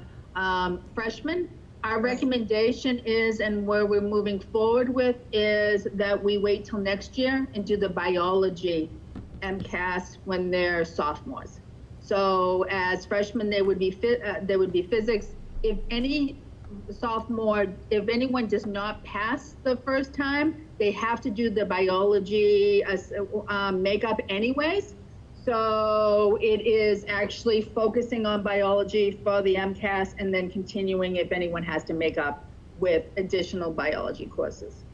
freshmen. Our recommendation is, and where we're moving forward with, is that we wait till next year and do the biology MCAS when they're sophomores. So as freshmen, there would be physics. If any sophomore, if anyone does not pass the first time, they have to do the biology makeup anyways. So it is actually focusing on biology for the MCAS and then continuing if anyone has to make up with additional biology courses.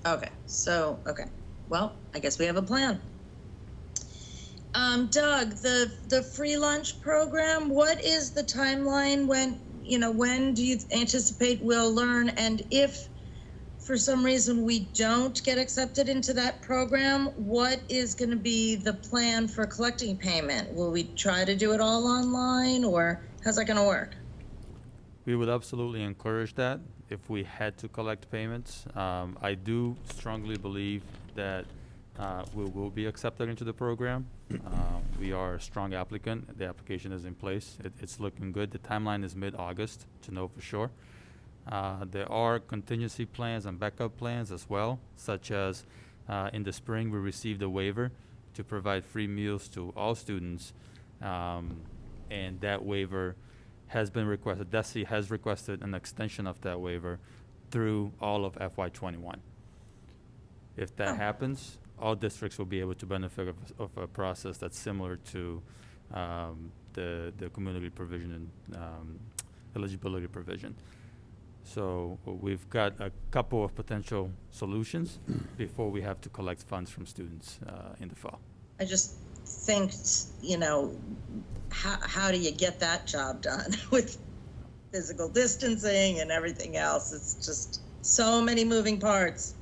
Okay, so, okay. Well, I guess we have a plan. Doug, the free lunch program, what is the timeline? When do you anticipate we'll learn? And if for some reason we don't get accepted into that program, what is going to be the plan for collecting payment? Will we try to do it all online, or how's that going to work? We would absolutely encourage that if we had to collect payments. I do strongly believe that we will be accepted into the program. We are a strong applicant. The application is in place. It's looking good. The timeline is mid-August to know for sure. There are contingency plans and backup plans as well, such as in the spring we received a waiver to provide free meals to all students, and that waiver has been requested. DESE has requested an extension of that waiver through all of FY21. If that happens, all districts will be able to benefit of a process that's similar to the community provision and eligibility provision. So we've got a couple of potential solutions before we have to collect funds from students in the fall. I just think, how do you get that job done with physical distancing and everything else? It's just so many moving parts.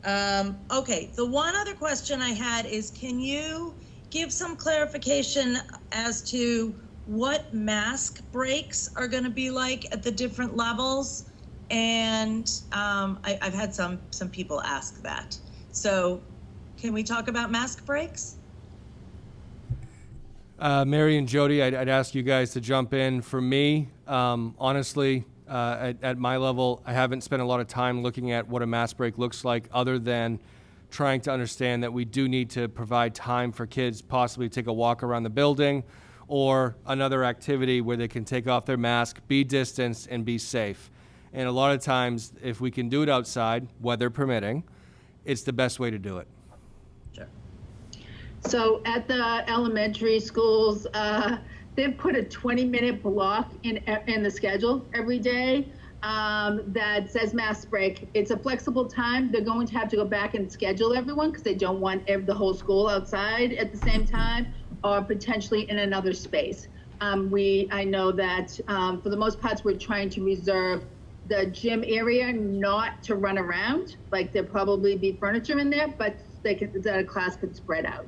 Okay, the one other question I had is, can you give some clarification as to what mask breaks are going to be like at the different levels? And I've had some people ask that. So can we talk about mask breaks? Mary and Jody, I'd ask you guys to jump in. For me, honestly, at my level, I haven't spent a lot of time looking at what a mask break looks like, other than trying to understand that we do need to provide time for kids possibly to take a walk around the building, or another activity where they can take off their mask, be distanced, and be safe. And a lot of times, if we can do it outside, weather permitting, it's the best way to do it. Sure. So at the elementary schools, they've put a 20-minute block in the schedule every day that says mask break. It's a flexible time. They're going to have to go back and schedule everyone because they don't want the whole school outside at the same time, or potentially in another space. I know that for the most part, we're trying to reserve the gym area not to run around. Like, there'll probably be furniture in there, but the class could spread out.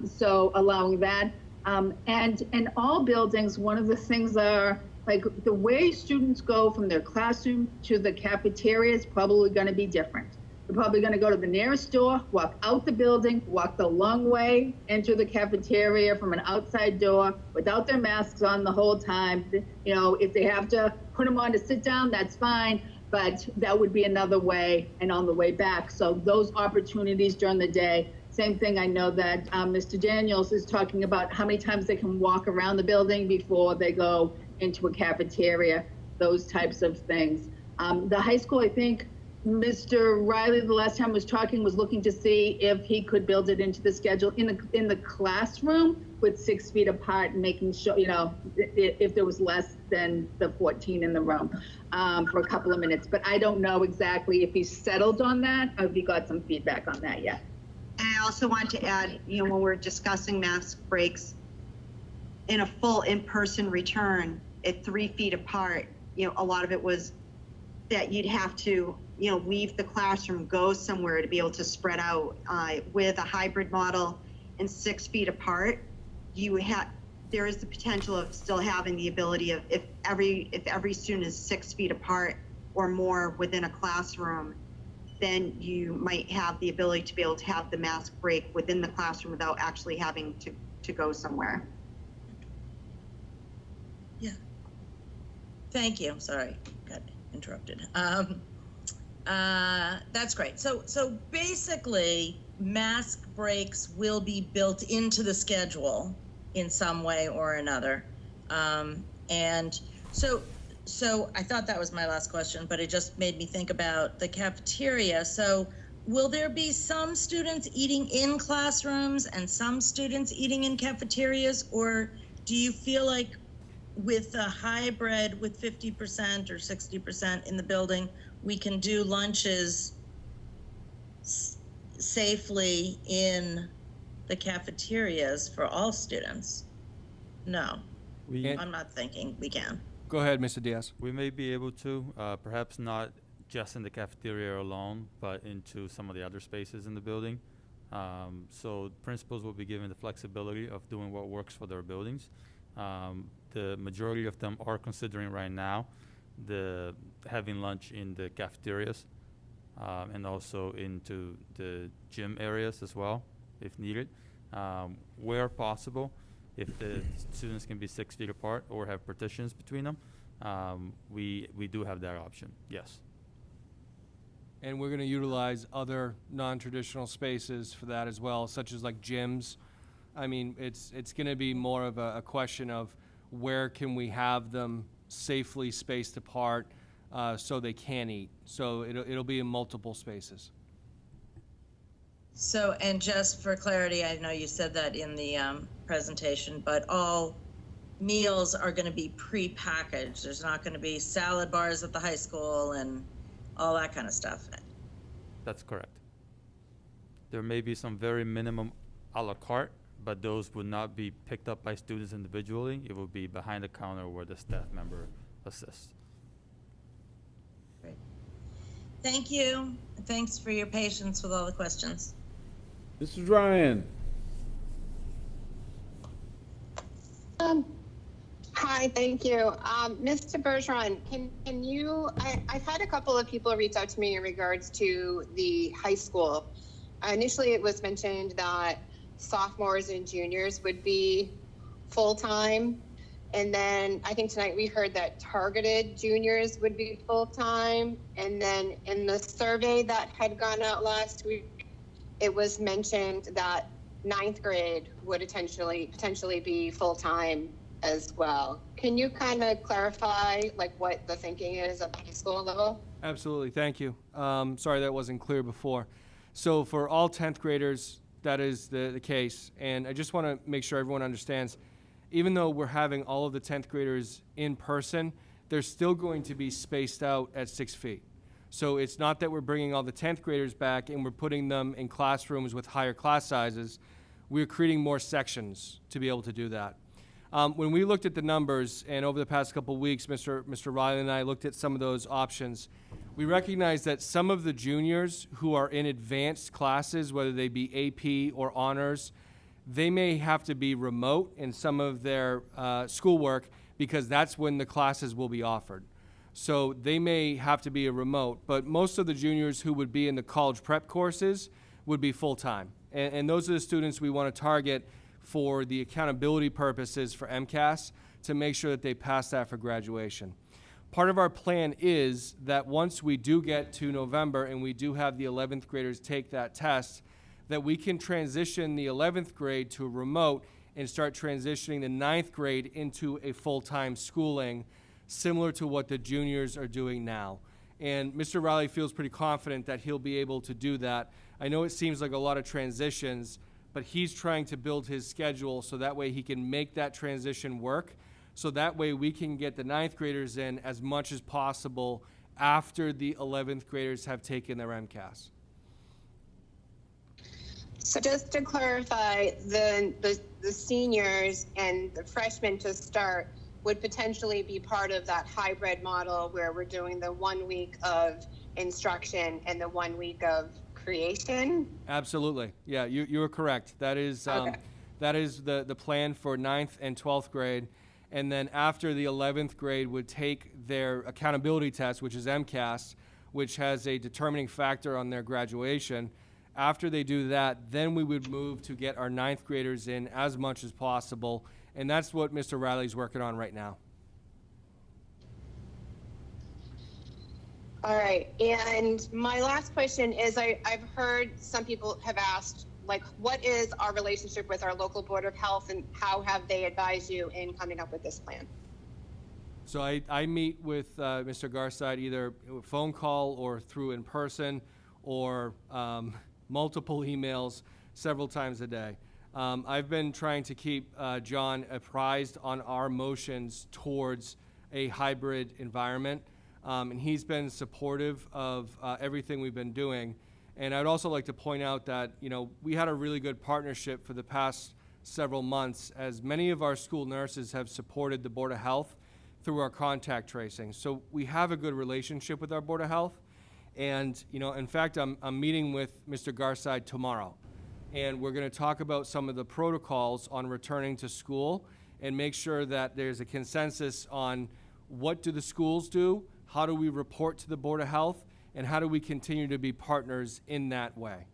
So allowing that. And in all buildings, one of the things are, like, the way students go from their classroom to the cafeteria is probably going to be different. They're probably going to go to the nearest door, walk out the building, walk the long way, enter the cafeteria from an outside door without their masks on the whole time. If they have to put them on to sit down, that's fine, but that would be another way, and on the way back. So those opportunities during the day. Same thing, I know that Mr. Daniels is talking about how many times they can walk around the building before they go into a cafeteria, those types of things. The high school, I think Mr. Riley, the last time was talking, was looking to see if he could build it into the schedule in the classroom with 6 feet apart, making sure, if there was less than the 14 in the room for a couple of minutes. But I don't know exactly if he's settled on that or if he got some feedback on that yet. And I also want to add, when we're discussing mask breaks, in a full in-person return at 3 feet apart, a lot of it was that you'd have to, leave the classroom, go somewhere to be able to spread out. With a hybrid model and 6 feet apart, there is the potential of still having the ability of, if every student is 6 feet apart or more within a classroom, then you might have the ability to be able to have the mask break within the classroom without actually having to go somewhere. Yeah. Thank you. Sorry, got interrupted. That's great. So basically, mask breaks will be built into the schedule in some way or another. And so I thought that was my last question, but it just made me think about the cafeteria. So will there be some students eating in classrooms and some students eating in cafeterias, or do you feel like with a hybrid with 50% or 60% in the building, we can do lunches safely in the cafeterias for all students? No, I'm not thinking we can. Go ahead, Mr. Diaz. We may be able to, perhaps not just in the cafeteria alone, but into some of the other spaces in the building. So principals will be given the flexibility of doing what works for their buildings. The majority of them are considering right now having lunch in the cafeterias and also into the gym areas as well, if needed. Where possible, if the students can be 6 feet apart or have partitions between them, we do have that option, yes. And we're going to utilize other non-traditional spaces for that as well, such as like gyms. I mean, it's going to be more of a question of where can we have them safely spaced apart so they can eat. So it'll be in multiple spaces. So, and just for clarity, I know you said that in the presentation, but all meals are going to be pre-packaged. There's not going to be salad bars at the high school and all that kind of stuff. That's correct. There may be some very minimum a la carte, but those would not be picked up by students individually. It will be behind the counter where the staff member assists. Great. Thank you. Thanks for your patience with all the questions. Mrs. Ryan. Hi, thank you. Mr. Bergeron, can you, I've had a couple of people reach out to me in regards to the high school. Initially, it was mentioned that sophomores and juniors would be full-time. And then I think tonight we heard that targeted juniors would be full-time. And then in the survey that had gone out last week, it was mentioned that 9th grade would potentially be full-time as well. Can you kind of clarify like what the thinking is at the high school level? Absolutely, thank you. Sorry that wasn't clear before. So for all 10th graders, that is the case. And I just want to make sure everyone understands, even though we're having all of the 10th graders in person, they're still going to be spaced out at 6 feet. So it's not that we're bringing all the 10th graders back and we're putting them in classrooms with higher class sizes. We're creating more sections to be able to do that. When we looked at the numbers, and over the past couple of weeks, Mr. Riley and I looked at some of those options, we recognized that some of the juniors who are in advanced classes, whether they be AP or honors, they may have to be remote in some of their schoolwork because that's when the classes will be offered. So they may have to be a remote, but most of the juniors who would be in the college prep courses would be full-time. And those are the students we want to target for the accountability purposes for MCAS to make sure that they pass that for graduation. Part of our plan is that once we do get to November and we do have the 11th graders take that test, that we can transition the 11th grade to a remote and start transitioning the 9th grade into a full-time schooling, similar to what the juniors are doing now. And Mr. Riley feels pretty confident that he'll be able to do that. I know it seems like a lot of transitions, but he's trying to build his schedule so that way he can make that transition work. So that way we can get the 9th graders in as much as possible after the 11th graders have taken their MCAS. So just to clarify, the seniors and the freshmen to start would potentially be part of that hybrid model where we're doing the 1 week of instruction and the 1 week of creation? Absolutely. Yeah, you're correct. That is Okay. that is the plan for 9th and 12th grade. And then after the 11th grade would take their accountability test, which is MCAS, which has a determining factor on their graduation. After they do that, then we would move to get our 9th graders in as much as possible. And that's what Mr. Riley's working on right now. All right. And my last question is, I've heard some people have asked, like, what is our relationship with our local Board of Health and how have they advised you in coming up with this plan? So I meet with Mr. Garside either phone call or through in person or multiple emails several times a day. I've been trying to keep John apprised on our motions towards a hybrid environment, and he's been supportive of everything we've been doing. And I'd also like to point out that, you know, we had a really good partnership for the past several months, as many of our school nurses have supported the Board of Health through our contact tracing. So we have a good relationship with our Board of Health. And, you know, in fact, I'm meeting with Mr. Garside tomorrow. And we're going to talk about some of the protocols on returning to school and make sure that there's a consensus on what do the schools do, how do we report to the Board of Health, and how do we continue to be partners in that way.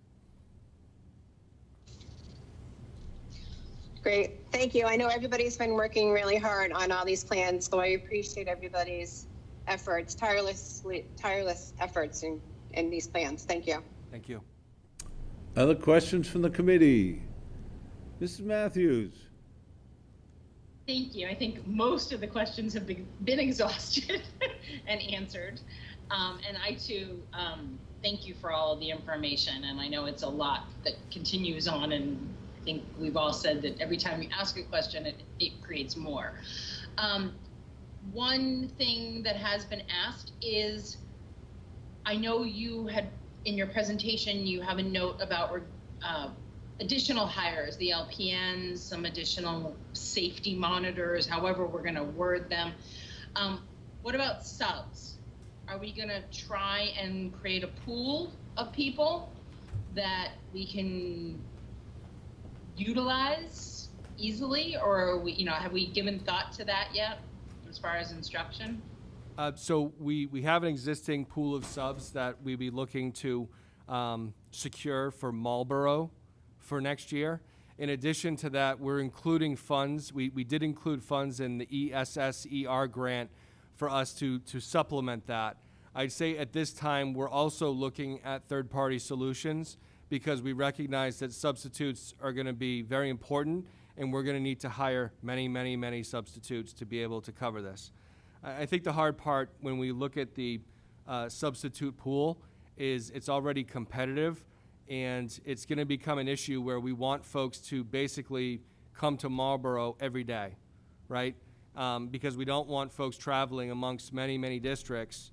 Great, thank you. I know everybody's been working really hard on all these plans, so I appreciate everybody's efforts, tireless efforts in these plans. Thank you. Thank you. Other questions from the committee? Mrs. Matthews? Thank you. I think most of the questions have been exhausted and answered. And I too thank you for all of the information. And I know it's a lot that continues on, and I think we've all said that every time we ask a question, it creates more. One thing that has been asked is, I know you had in your presentation, you have a note about additional hires, the LPNs, some additional safety monitors, however we're going to word them. What about subs? Are we going to try and create a pool of people that we can utilize easily, or are we, have we given thought to that yet as far as instruction? So we have an existing pool of subs that we'd be looking to secure for Marlborough for next year. In addition to that, we're including funds. We did include funds in the ESSER grant for us to supplement that. I'd say at this time, we're also looking at third-party solutions because we recognize that substitutes are going to be very important, and we're going to need to hire many, many, many substitutes to be able to cover this. I think the hard part when we look at the substitute pool is it's already competitive, and it's going to become an issue where we want folks to basically come to Marlborough every day, right? Because we don't want folks traveling amongst many, many districts,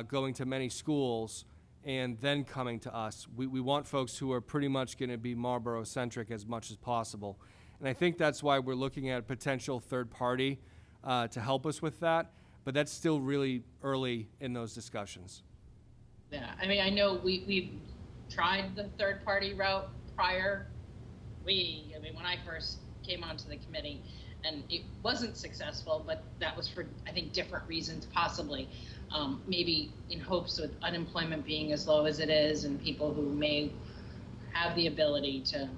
going to many schools, and then coming to us. We want folks who are pretty much going to be Marlborough-centric as much as possible. And I think that's why we're looking at a potential third party to help us with that, but that's still really early in those discussions. Yeah, I mean, I know we've tried the third party route prior. When I first came onto the committee, and it wasn't successful, but that was for, I think, different reasons possibly. Maybe in hopes with unemployment being as low as it is and people who may have the ability to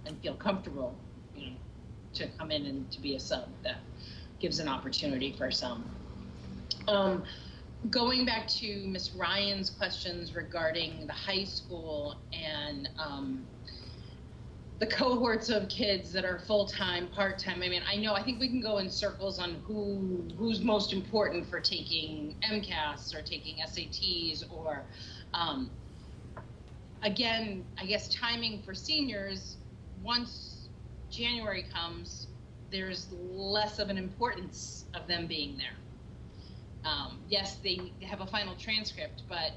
and feel comfortable, to come in and to be a sub, that gives an opportunity for some. Going back to Ms. Ryan's questions regarding the high school and the cohorts of kids that are full-time, part-time. I think we can go in circles on who's most important for taking MCAS or taking SATs, or again, I guess timing for seniors, once January comes, there's less of an importance of them being there. Yes, they have a final transcript, but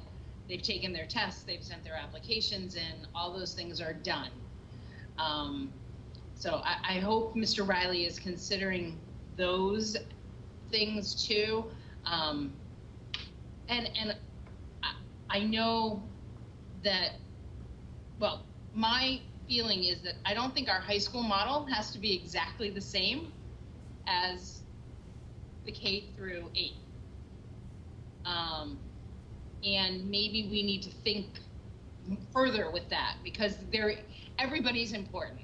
they've taken their tests, they've sent their applications in, all those things are done. So I hope Mr. Riley is considering those things too. And I know that, well, my feeling is that I don't think our high school model has to be exactly the same as the K through 8. And maybe we need to think further with that, because everybody's important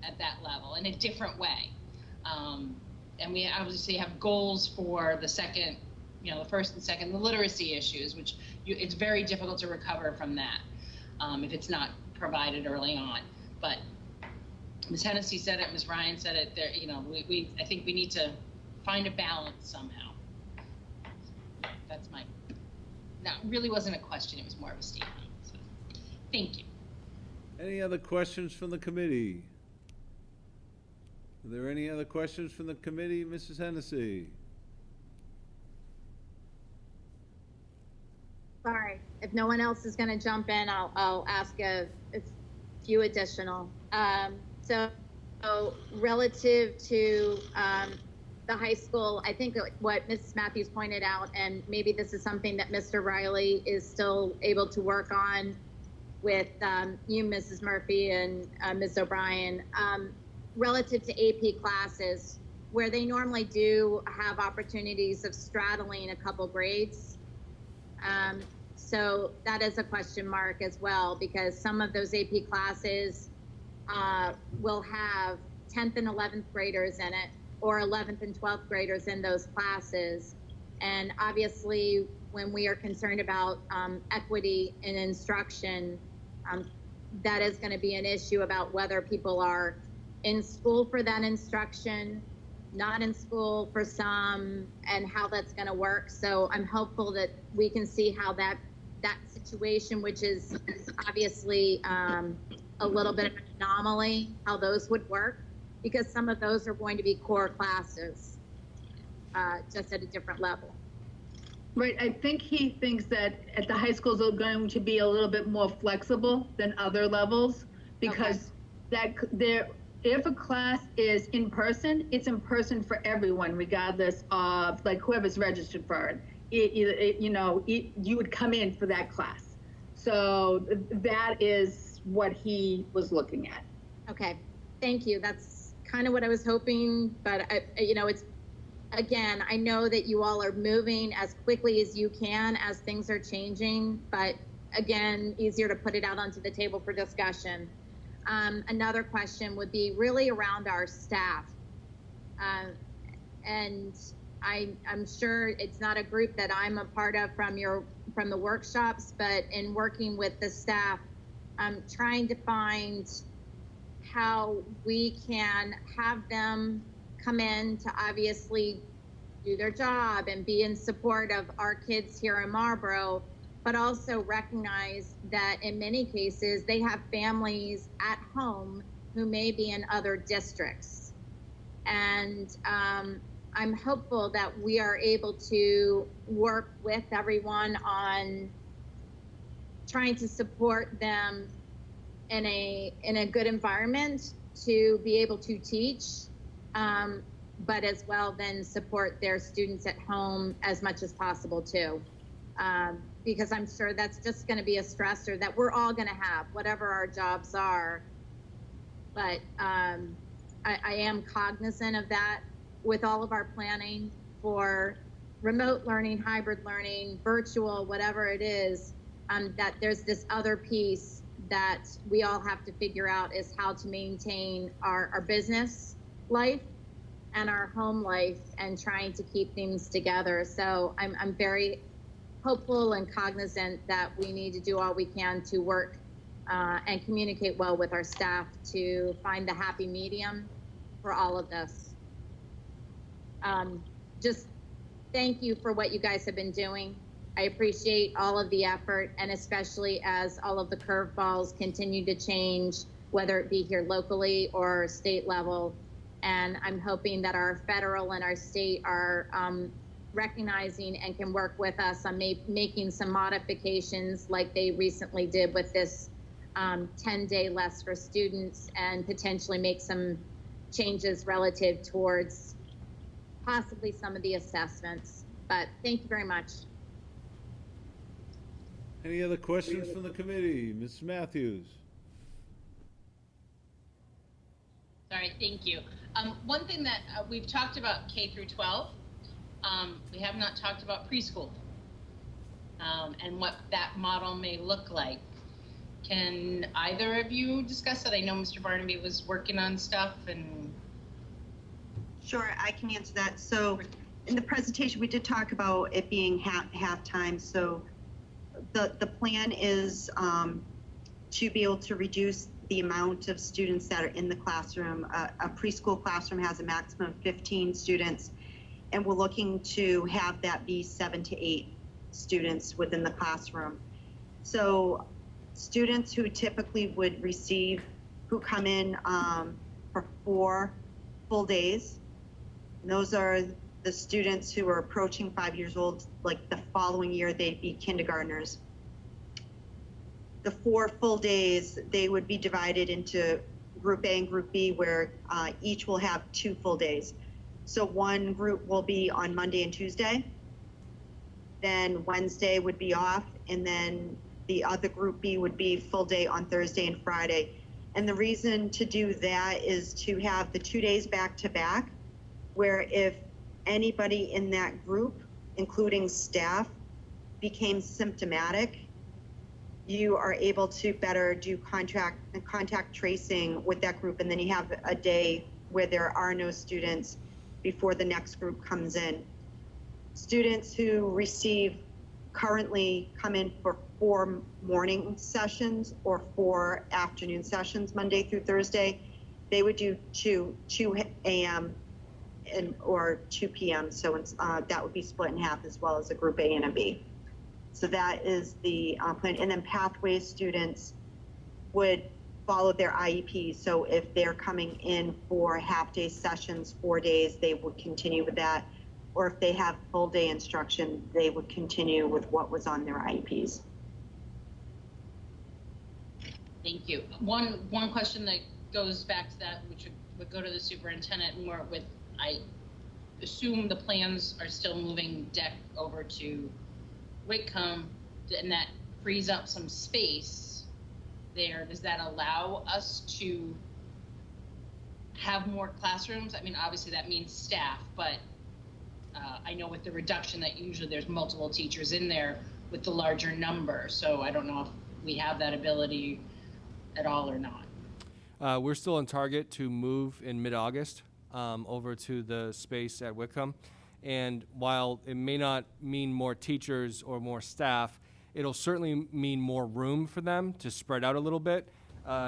at that level in a different way. And we obviously have goals for the second the first and second, the literacy issues, which it's very difficult to recover from that if it's not provided early on. But Ms. Hennessy said it, Ms. Ryan said it. There, I think we need to find a balance somehow. That's my. That really wasn't a question; it was more of a statement. So, thank you. Any other questions from the committee? Are there any other questions from the committee, Mrs. Hennessy? Sorry, if no one else is going to jump in, I'll ask a few additional. So relative to the high school, I think what Mrs. Matthews pointed out, and maybe this is something that Mr. Riley is still able to work on with you, Mrs. Murphy, and Ms. O'Brien, relative to AP classes, where they normally do have opportunities of straddling a couple grades. So that is a question mark as well, because some of those AP classes will have 10th and 11th graders in it, or 11th and 12th graders in those classes. And obviously, when we are concerned about equity in instruction, that is going to be an issue about whether people are in school for that instruction, not in school for some, and how that's going to work. So I'm hopeful that we can see how that situation, which is obviously a little bit of an anomaly, how those would work, because some of those are going to be core classes, just at a different level. Right, I think he thinks that at the high schools are going to be a little bit more flexible than other levels, because if a class is in person, it's in person for everyone, regardless of like whoever's registered for it. You would come in for that class. So that is what he was looking at. Okay, thank you. That's kind of what I was hoping, but it's, again, I know that you all are moving as quickly as you can as things are changing, but again, easier to put it out onto the table for discussion. Another question would be really around our staff. And I'm sure it's not a group that I'm a part of from the workshops, but in working with the staff, I'm trying to find how we can have them come in to obviously do their job and be in support of our kids here in Marlborough, but also recognize that in many cases they have families at home who may be in other districts. And I'm hopeful that we are able to work with everyone on trying to support them in a good environment to be able to teach, but as well then support their students at home as much as possible too. Because I'm sure that's just going to be a stressor that we're all going to have, whatever our jobs are. But I am cognizant of that with all of our planning for remote learning, hybrid learning, virtual, whatever it is, that there's this other piece that we all have to figure out is how to maintain our business life and our home life and trying to keep things together. So I'm very hopeful and cognizant that we need to do all we can to work and communicate well with our staff to find the happy medium for all of this. Just thank you for what you guys have been doing. I appreciate all of the effort, and especially as all of the curveballs continue to change, whether it be here locally or state level. And I'm hoping that our federal and our state are recognizing and can work with us on making some modifications like they recently did with this 10-day less for students, and potentially make some changes relative towards possibly some of the assessments. But thank you very much. Any other questions from the committee? Ms. Matthews? Sorry, thank you. One thing that we've talked about K through 12, we have not talked about preschool and what that model may look like. Can either of you discuss that? I know Mr. Barnaby was working on stuff and... Sure, I can answer that. So in the presentation, we did talk about it being half-time. So the plan is to be able to reduce the amount of students that are in the classroom. A preschool classroom has a maximum of 15 students, and we're looking to have that be 7 to 8 students within the classroom. So students who typically would receive, who come in for 4 full days, those are the students who are approaching 5 years old. Like the following year, they'd be kindergartners. The 4 full days, they would be divided into Group A and Group B, where each will have 2 full days. So one group will be on Monday and Tuesday, then Wednesday would be off, and then the other Group B would be full day on Thursday and Friday. And the reason to do that is to have the 2 days back to back, where if anybody in that group, including staff, became symptomatic, you are able to better do contact tracing with that group, and then you have a day where there are no students before the next group comes in. Students who currently come in for 4 morning sessions or 4 afternoon sessions, Monday through Thursday, they would do 2 a.m. or 2 p.m. So that would be split in half, as well as a Group A and a B. So that is the plan. And then Pathways students would follow their IEP. So if they're coming in for half-day sessions, 4 days, they would continue with that. Or if they have full-day instruction, they would continue with what was on their IEPs. Thank you. One question that goes back to that, which would go to the superintendent more with, I assume the plans are still moving deck over to Whitcomb, and that frees up some space there. Does that allow us to have more classrooms? I mean, obviously that means staff, but I know with the reduction that usually there's multiple teachers in there with the larger number. So I don't know if we have that ability at all or not. We're still on target to move in mid-August over to the space at Whitcomb. And while it may not mean more teachers or more staff, it'll certainly mean more room for them to spread out a little bit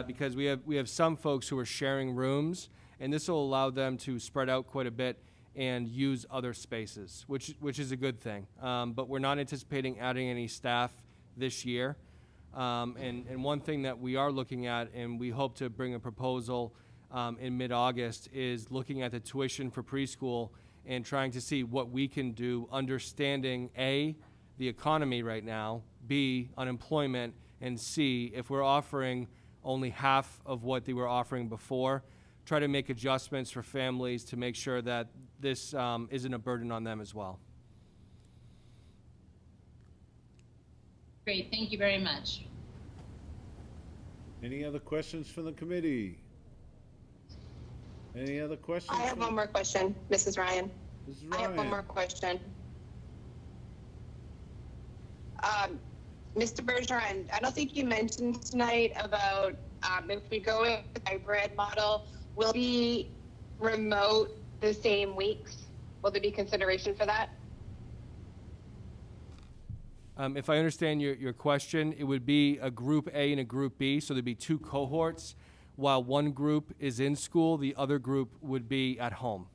because we have some folks who are sharing rooms, and this will allow them to spread out quite a bit and use other spaces, which is a good thing. But we're not anticipating adding any staff this year. And one thing that we are looking at, and we hope to bring a proposal in mid-August, is looking at the tuition for preschool and trying to see what we can do, understanding A, the economy right now, B, unemployment, and C, if we're offering only half of what they were offering before, try to make adjustments for families to make sure that this isn't a burden on them as well. Great, thank you very much. Any other questions from the committee? Any other questions? I have one more question, Mrs. Ryan. Mrs. I have one more question. Mr. Bergeron, I don't think you mentioned tonight about if we go with the hybrid model, will be remote the same weeks? Will there be consideration for that? If I understand your question, it would be a Group A and a Group B, so there'd be 2 cohorts. While one group is in school, the other group would be at home.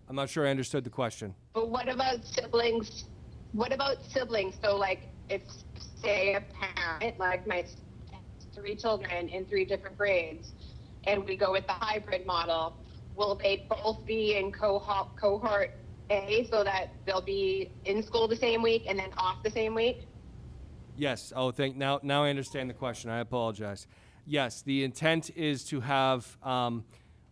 I'm not sure I understood the question. But what about siblings? What about siblings? So like if, say, a parent, like my 3 children in 3 different grades, and we go with the hybrid model, will they both be in cohort A so that they'll be in school the same week and then off the same week? Yes. Oh, now I understand the question. I apologize. Yes, the intent is to have,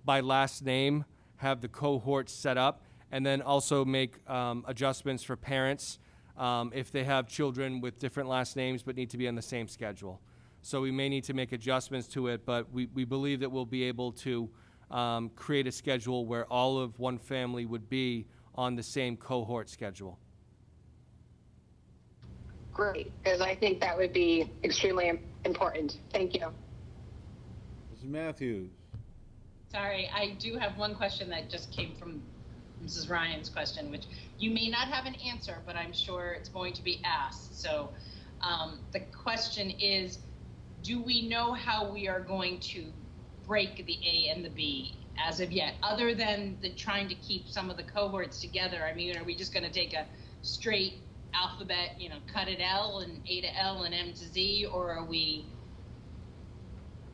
by last name, have the cohort set up, and then also make adjustments for parents if they have children with different last names but need to be on the same schedule. So we may need to make adjustments to it, but we believe that we'll be able to create a schedule where all of one family would be on the same cohort schedule. Great, because I think that would be extremely important. Thank you. Mrs. Matthews. Sorry, I do have one question that just came from Mrs. Ryan's question, which you may not have an answer, but I'm sure it's going to be asked. So the question is, do we know how we are going to break the A and the B as of yet, other than the trying to keep some of the cohorts together? I mean, are we just going to take a straight alphabet, cut it L and A to L and M to Z, or are we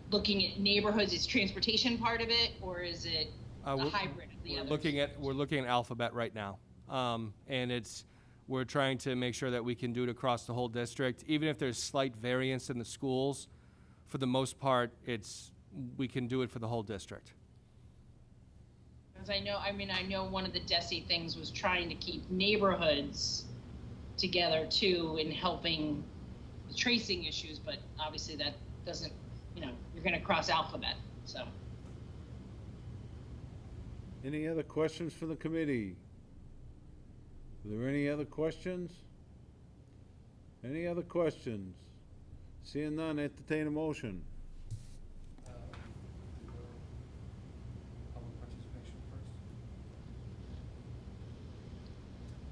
looking at neighborhoods? Is transportation part of it, or is it a hybrid of the others? We're looking at alphabet right now, and we're trying to make sure that we can do it across the whole district, even if there's slight variance in the schools. For the most part, we can do it for the whole district. Because I know one of the DESE things was trying to keep neighborhoods together too in helping the tracing issues, but obviously that doesn't, you're going to cross alphabet, so. Any other questions for the committee? Are there any other questions? Any other questions? Seeing none, entertain a motion. Public participation first.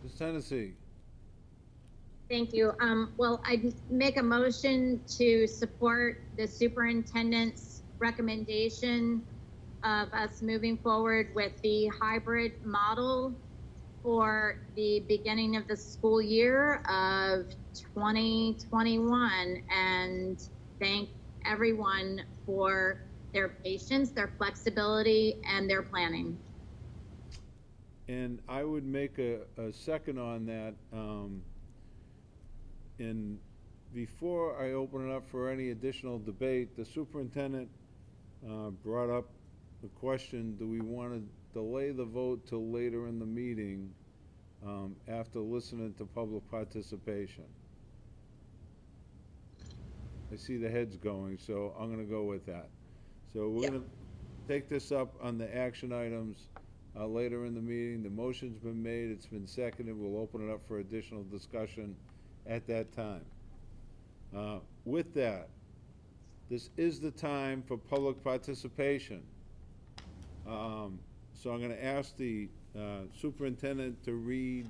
Ms. Tennessee. Thank you. Well, I'd make a motion to support the superintendent's recommendation of us moving forward with the hybrid model for the beginning of the school year of 2021, and thank everyone for their patience, their flexibility, and their planning. And I would make a second on that. And before I open it up for any additional debate, the superintendent brought up the question, do we want to delay the vote till later in the meeting after listening to public participation? I see the heads going, so I'm going to go with that. So we're going to take this up on the action items later in the meeting. The motion's been made, it's been seconded. We'll open it up for additional discussion at that time. With that, this is the time for public participation. So I'm going to ask the superintendent to read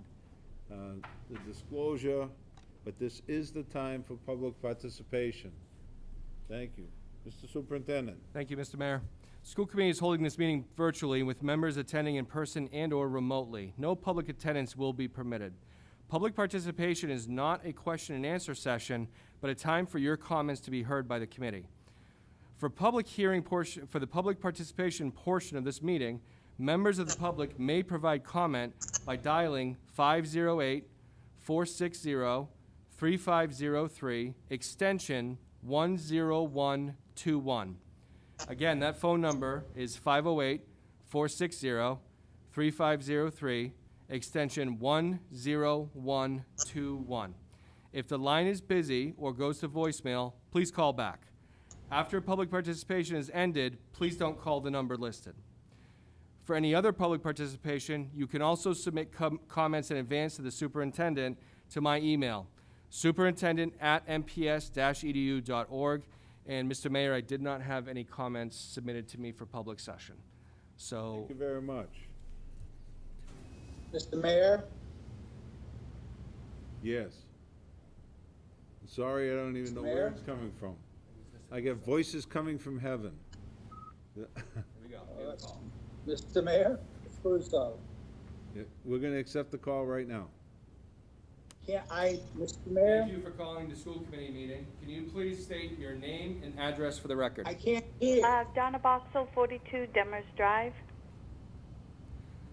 the disclosure, but this is the time for public participation. Thank you. Mr. Superintendent. Thank you, Mr. Mayor. School committee is holding this meeting virtually with members attending in person and/or remotely. No public attendance will be permitted. Public participation is not a question and answer session, but a time for your comments to be heard by the committee. For the public participation portion of this meeting, members of the public may provide comment by dialing 508-460-3503, extension 10121. Again, that phone number is 508-460-3503, extension 10121. If the line is busy or goes to voicemail, please call back. After public participation is ended, please don't call the number listed. For any other public participation, you can also submit comments in advance to the superintendent to my email, superintendent@mps-edu.org. And Mr. Mayor, I did not have any comments submitted to me for public session. So. Thank you very much. Mr. Mayor, Yes. I'm sorry, I don't even know where it's coming from. I get voices coming from heaven. Here we go. Mr. Mayor, first off, Yeah, we're going to accept the call right now. Mr. Mayor, Thank you for calling the school committee meeting. Can you please state your name and address for the record? I can't hear. Donna Boxell, 42 Demers Drive.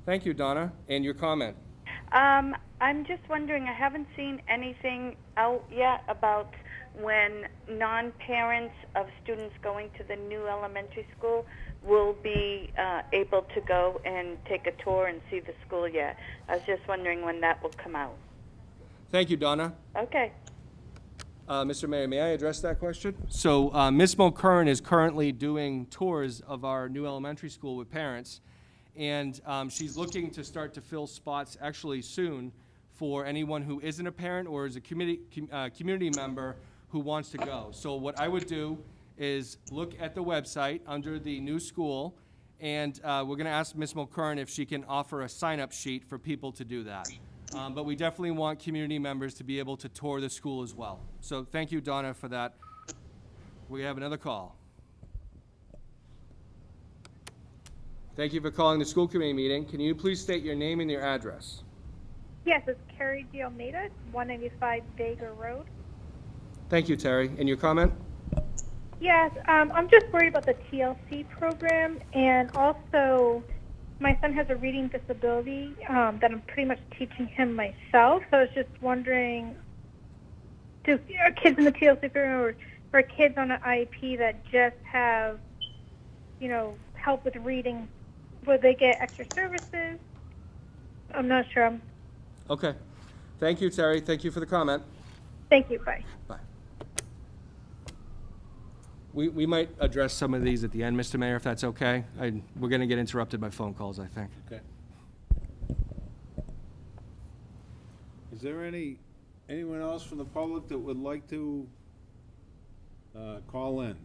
Thank you, Donna. And your comment? I'm just wondering, I haven't seen anything out yet about when non-parents of students going to the new elementary school will be able to go and take a tour and see the school yet. I was just wondering when that will come out. Thank you, Donna. Okay. Mr. Mayor, may I address that question? So Ms. Mulkern is currently doing tours of our new elementary school with parents, and she's looking to start to fill spots actually soon for anyone who isn't a parent or is a community member who wants to go. So what I would do is look at the website under the new school And we're going to ask Ms. Mulkern if she can offer a sign-up sheet for people to do that. But we definitely want community members to be able to tour the school as well. So thank you, Donna, for that. We have another call. Thank you for calling the school committee meeting. Can you please state your name and your address? Yes, it's Carrie D. Almeida, 195 Vega Road. Thank you, Terry. And your comment? Yes, I'm just worried about the TLC program, and also my son has a reading disability that I'm pretty much teaching him myself. So I was just wondering, are kids in the TLC program or kids on an IEP that just have, help with reading, will they get extra services? I'm not sure. Okay. Thank you, Terry. Thank you for the comment. Thank you. Bye. Bye. We might address some of these at the end, Mr. Mayor, if that's okay. We're going to get interrupted by phone calls, I think. Okay. Is there anyone else from the public that would like to call in?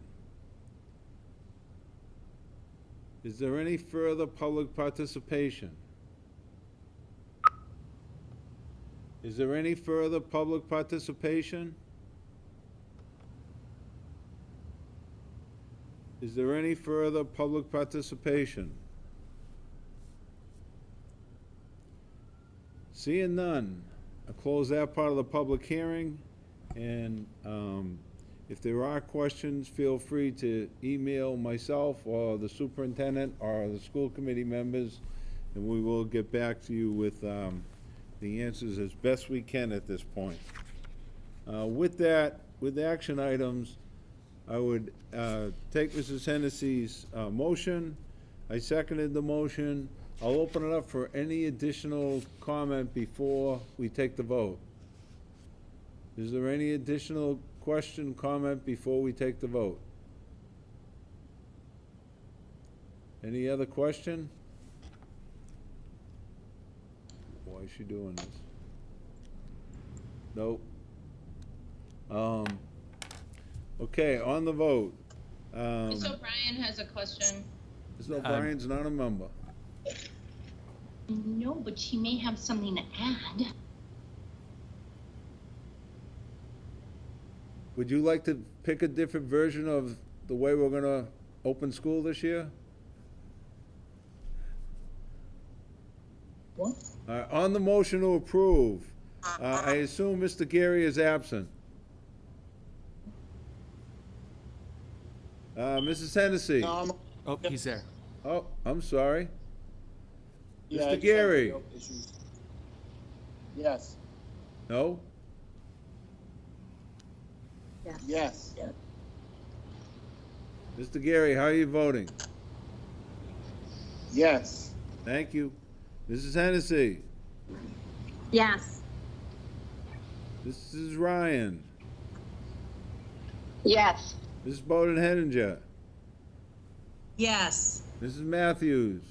Is there any further public participation? Is there any further public participation? Is there any further public participation? Seeing none, I'll close that part of the public hearing, and if there are questions, feel free to email myself or the superintendent or the school committee members, and we will get back to you with the answers as best we can at this point. With that, with action items, I would take Mrs. Hennessy's motion. I seconded the motion. I'll open it up for any additional comment before we take the vote. Is there any additional question, comment before we take the vote? Any other question? Why is she doing this? Nope. Okay, on the vote. Ms. O'Brien has a question. Ms. O'Brien's not a member. No, but she may have something to add. Would you like to pick a different version of the way we're gonna open school this year? What? On the motion to approve, I assume Mr. Gary is absent. Mrs. Hennessy? Oh, he's there. Oh, I'm sorry. Yeah, Mr. Gary? Yes. No? Yes. Mr. Gary, how are you voting? Yes. Thank you. Mrs. Hennessy? Yes. Mrs. Ryan? Yes. Mrs. Bowden-Henninger? Yes. Mrs. Matthews?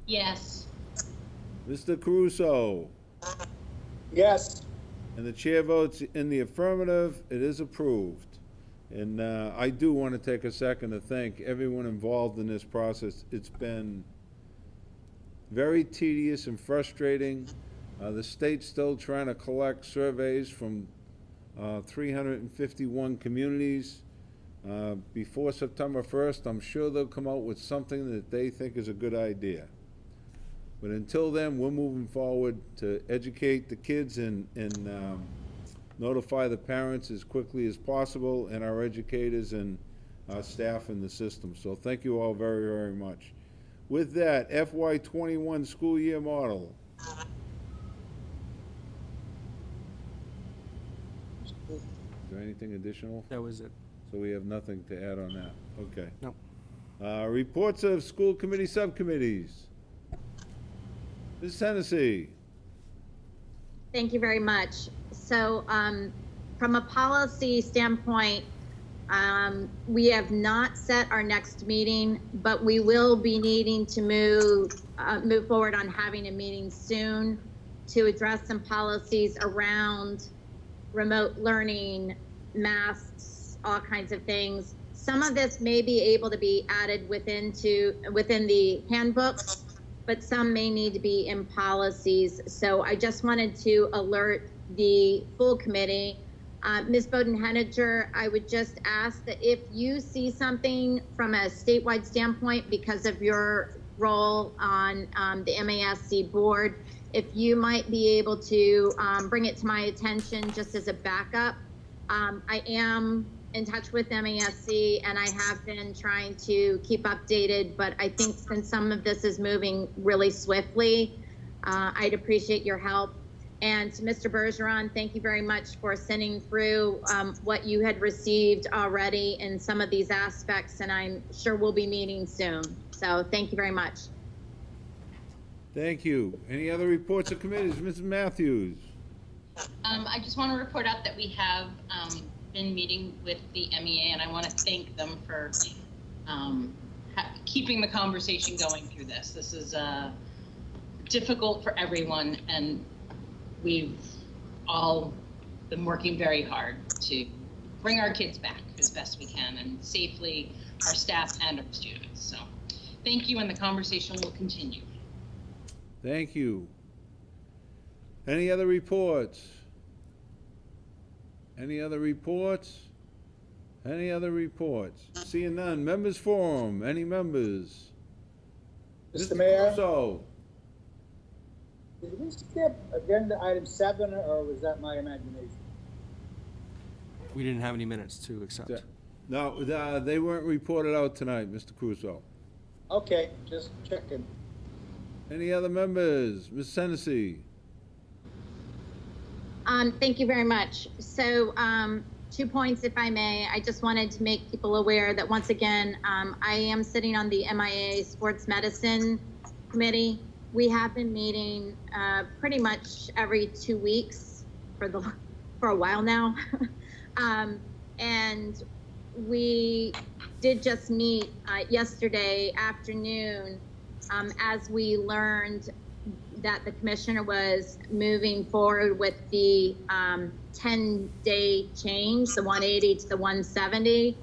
Yes. Mr. Caruso? Yes. And the chair votes in the affirmative. It is approved. And I do want to take a second to thank everyone involved in this process. It's been very tedious and frustrating. The state's still trying to collect surveys from 351 communities. Before September 1st, I'm sure they'll come out with something that they think is a good idea. But until then, we're moving forward to educate the kids and notify the parents as quickly as possible, and our educators and our staff in the system. So thank you all very, very much. With that, FY21 school year model. Is there anything additional? That was it. So we have nothing to add on that. Okay. Nope. Reports of school committee subcommittees. Ms. Hennessy. Thank you very much. So from a policy standpoint, we have not set our next meeting, but we will be needing to move forward on having a meeting soon to address some policies around remote learning, masks, all kinds of things. some of this may be able to be added within the handbook, but some may need to be in policies. So I just wanted to alert the full committee. Ms. Bowden-Henninger, I would just ask that if you see something from a statewide standpoint because of your role on the MASC board, if you might be able to bring it to my attention just as a backup. I am in touch with MASC and I have been trying to keep updated, but I think since some of this is moving really swiftly, I'd appreciate your help. And to Mr. Bergeron, thank you very much for sending through what you had received already in some of these aspects, and I'm sure we'll be meeting soon. So thank you very much. Thank you. Any other reports of committees? Mrs. Matthews? I just want to report out that we have been meeting with the MEA, and I want to thank them for keeping the conversation going through this. This is difficult for everyone, and we've all been working very hard to bring our kids back as best we can and safely, our staff and our students. So thank you, and the conversation will continue. Thank you. Any other reports? Any other reports? Any other reports? Seeing none. Members forum. Any members? Mr. Mayor? So, Did we skip agenda item 7, or was that my imagination? We didn't have any minutes to accept. no, they weren't reported out tonight, Mr. Crusoe. Okay, just checking. Any other members? Ms. Hennessy? Thank you very much. So 2 points, if I may. I just wanted to make people aware that once again, I am sitting on the MIA Sports Medicine Committee. We have been meeting pretty much every 2 weeks for a while now. And we did just meet yesterday afternoon as we learned that the commissioner was moving forward with the 10-day change, the 180 to the 170.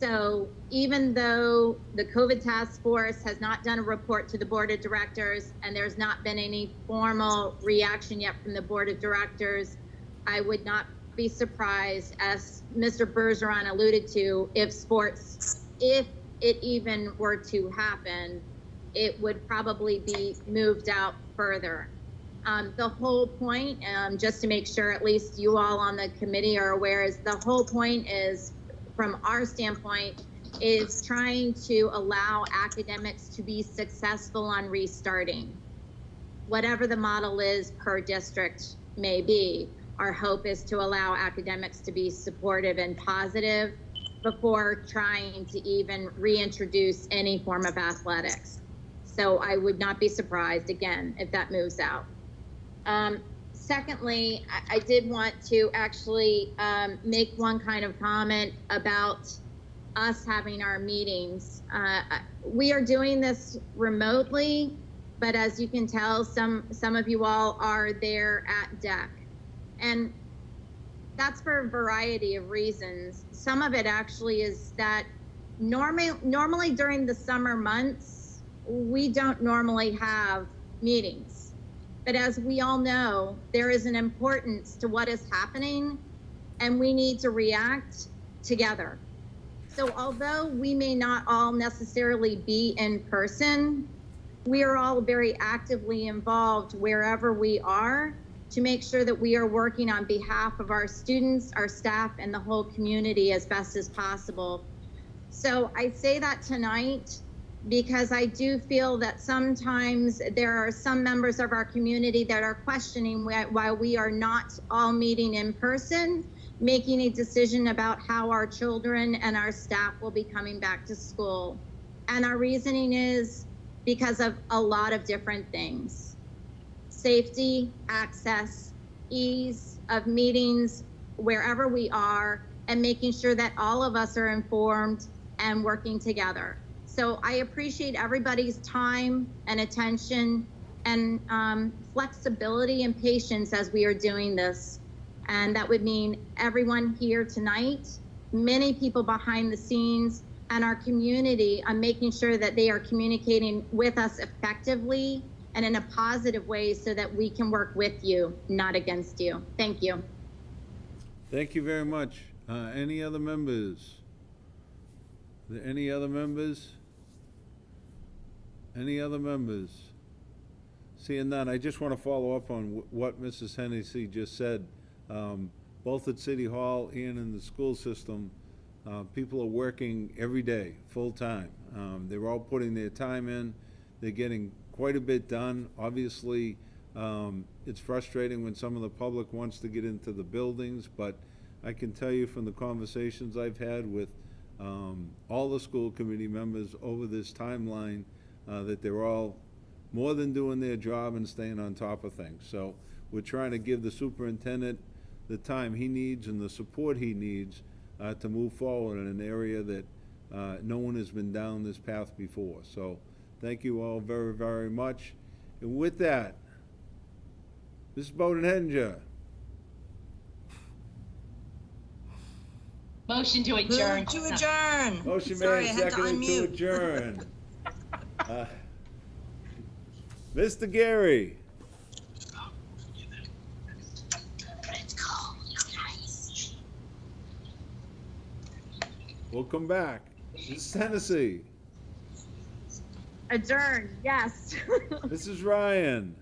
So even though the COVID task force has not done a report to the board of directors and there's not been any formal reaction yet from the board of directors, I would not be surprised, as Mr. Bergeron alluded to, if it even were to happen, it would probably be moved out further. The whole point, just to make sure at least you all on the committee are aware, is the whole point is, from our standpoint, is trying to allow academics to be successful on restarting. Whatever the model is per district may be, our hope is to allow academics to be supportive and positive before trying to even reintroduce any form of athletics. So I would not be surprised, again, if that moves out. Secondly, I did want to actually make one kind of comment about us having our meetings. We are doing this remotely, but as you can tell, some of you all are there at DEC. And that's for a variety of reasons. Some of it actually is that normally during the summer months, we don't normally have meetings. But as we all know, there is an importance to what is happening, and we need to react together. So although we may not all necessarily be in person, we are all very actively involved wherever we are to make sure that we are working on behalf of our students, our staff, and the whole community as best as possible. So I say that tonight because I do feel that sometimes there are some members of our community that are questioning why we are not all meeting in person, making a decision about how our children and our staff will be coming back to school. And our reasoning is because of a lot of different things: safety, access, ease of meetings wherever we are, and making sure that all of us are informed and working together. So I appreciate everybody's time and attention and flexibility and patience as we are doing this. And that would mean everyone here tonight many people behind the scenes and our community on making sure that they are communicating with us effectively and in a positive way so that we can work with you, not against you. Thank you. Thank you very much. Any other members? Are there any other members? Any other members? Seeing none, I just want to follow up on what Mrs. Hennessy just said. Both at City Hall and in the school system, people are working every day, full-time. They're all putting their time in. They're getting quite a bit done. Obviously, it's frustrating when some of the public wants to get into the buildings, but I can tell you from the conversations I've had with all the school committee members over this timeline that they're all more than doing their job and staying on top of things. So we're trying to give the superintendent the time he needs and the support he needs to move forward in an area that no one has been down this path before. So thank you all very, very much. And with that, Mrs. Bowden-Hedinger. Motion to adjourn. Move to adjourn. Motion Sorry, made, I had to seconded to unmute. adjourn. Mr. Gary. We'll come back. Mrs. Hennessy. Adjourn, yes. Mrs. Ryan.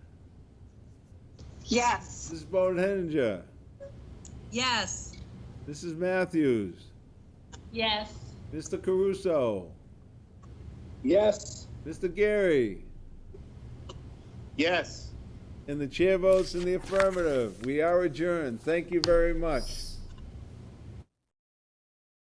Yes. Mrs. Bowden-Hedinger. Yes. Mrs. Matthews. Yes. Mr. Caruso. Yes. Mr. Gary. Yes. And the chair votes in the affirmative. We are adjourned. Thank you very much.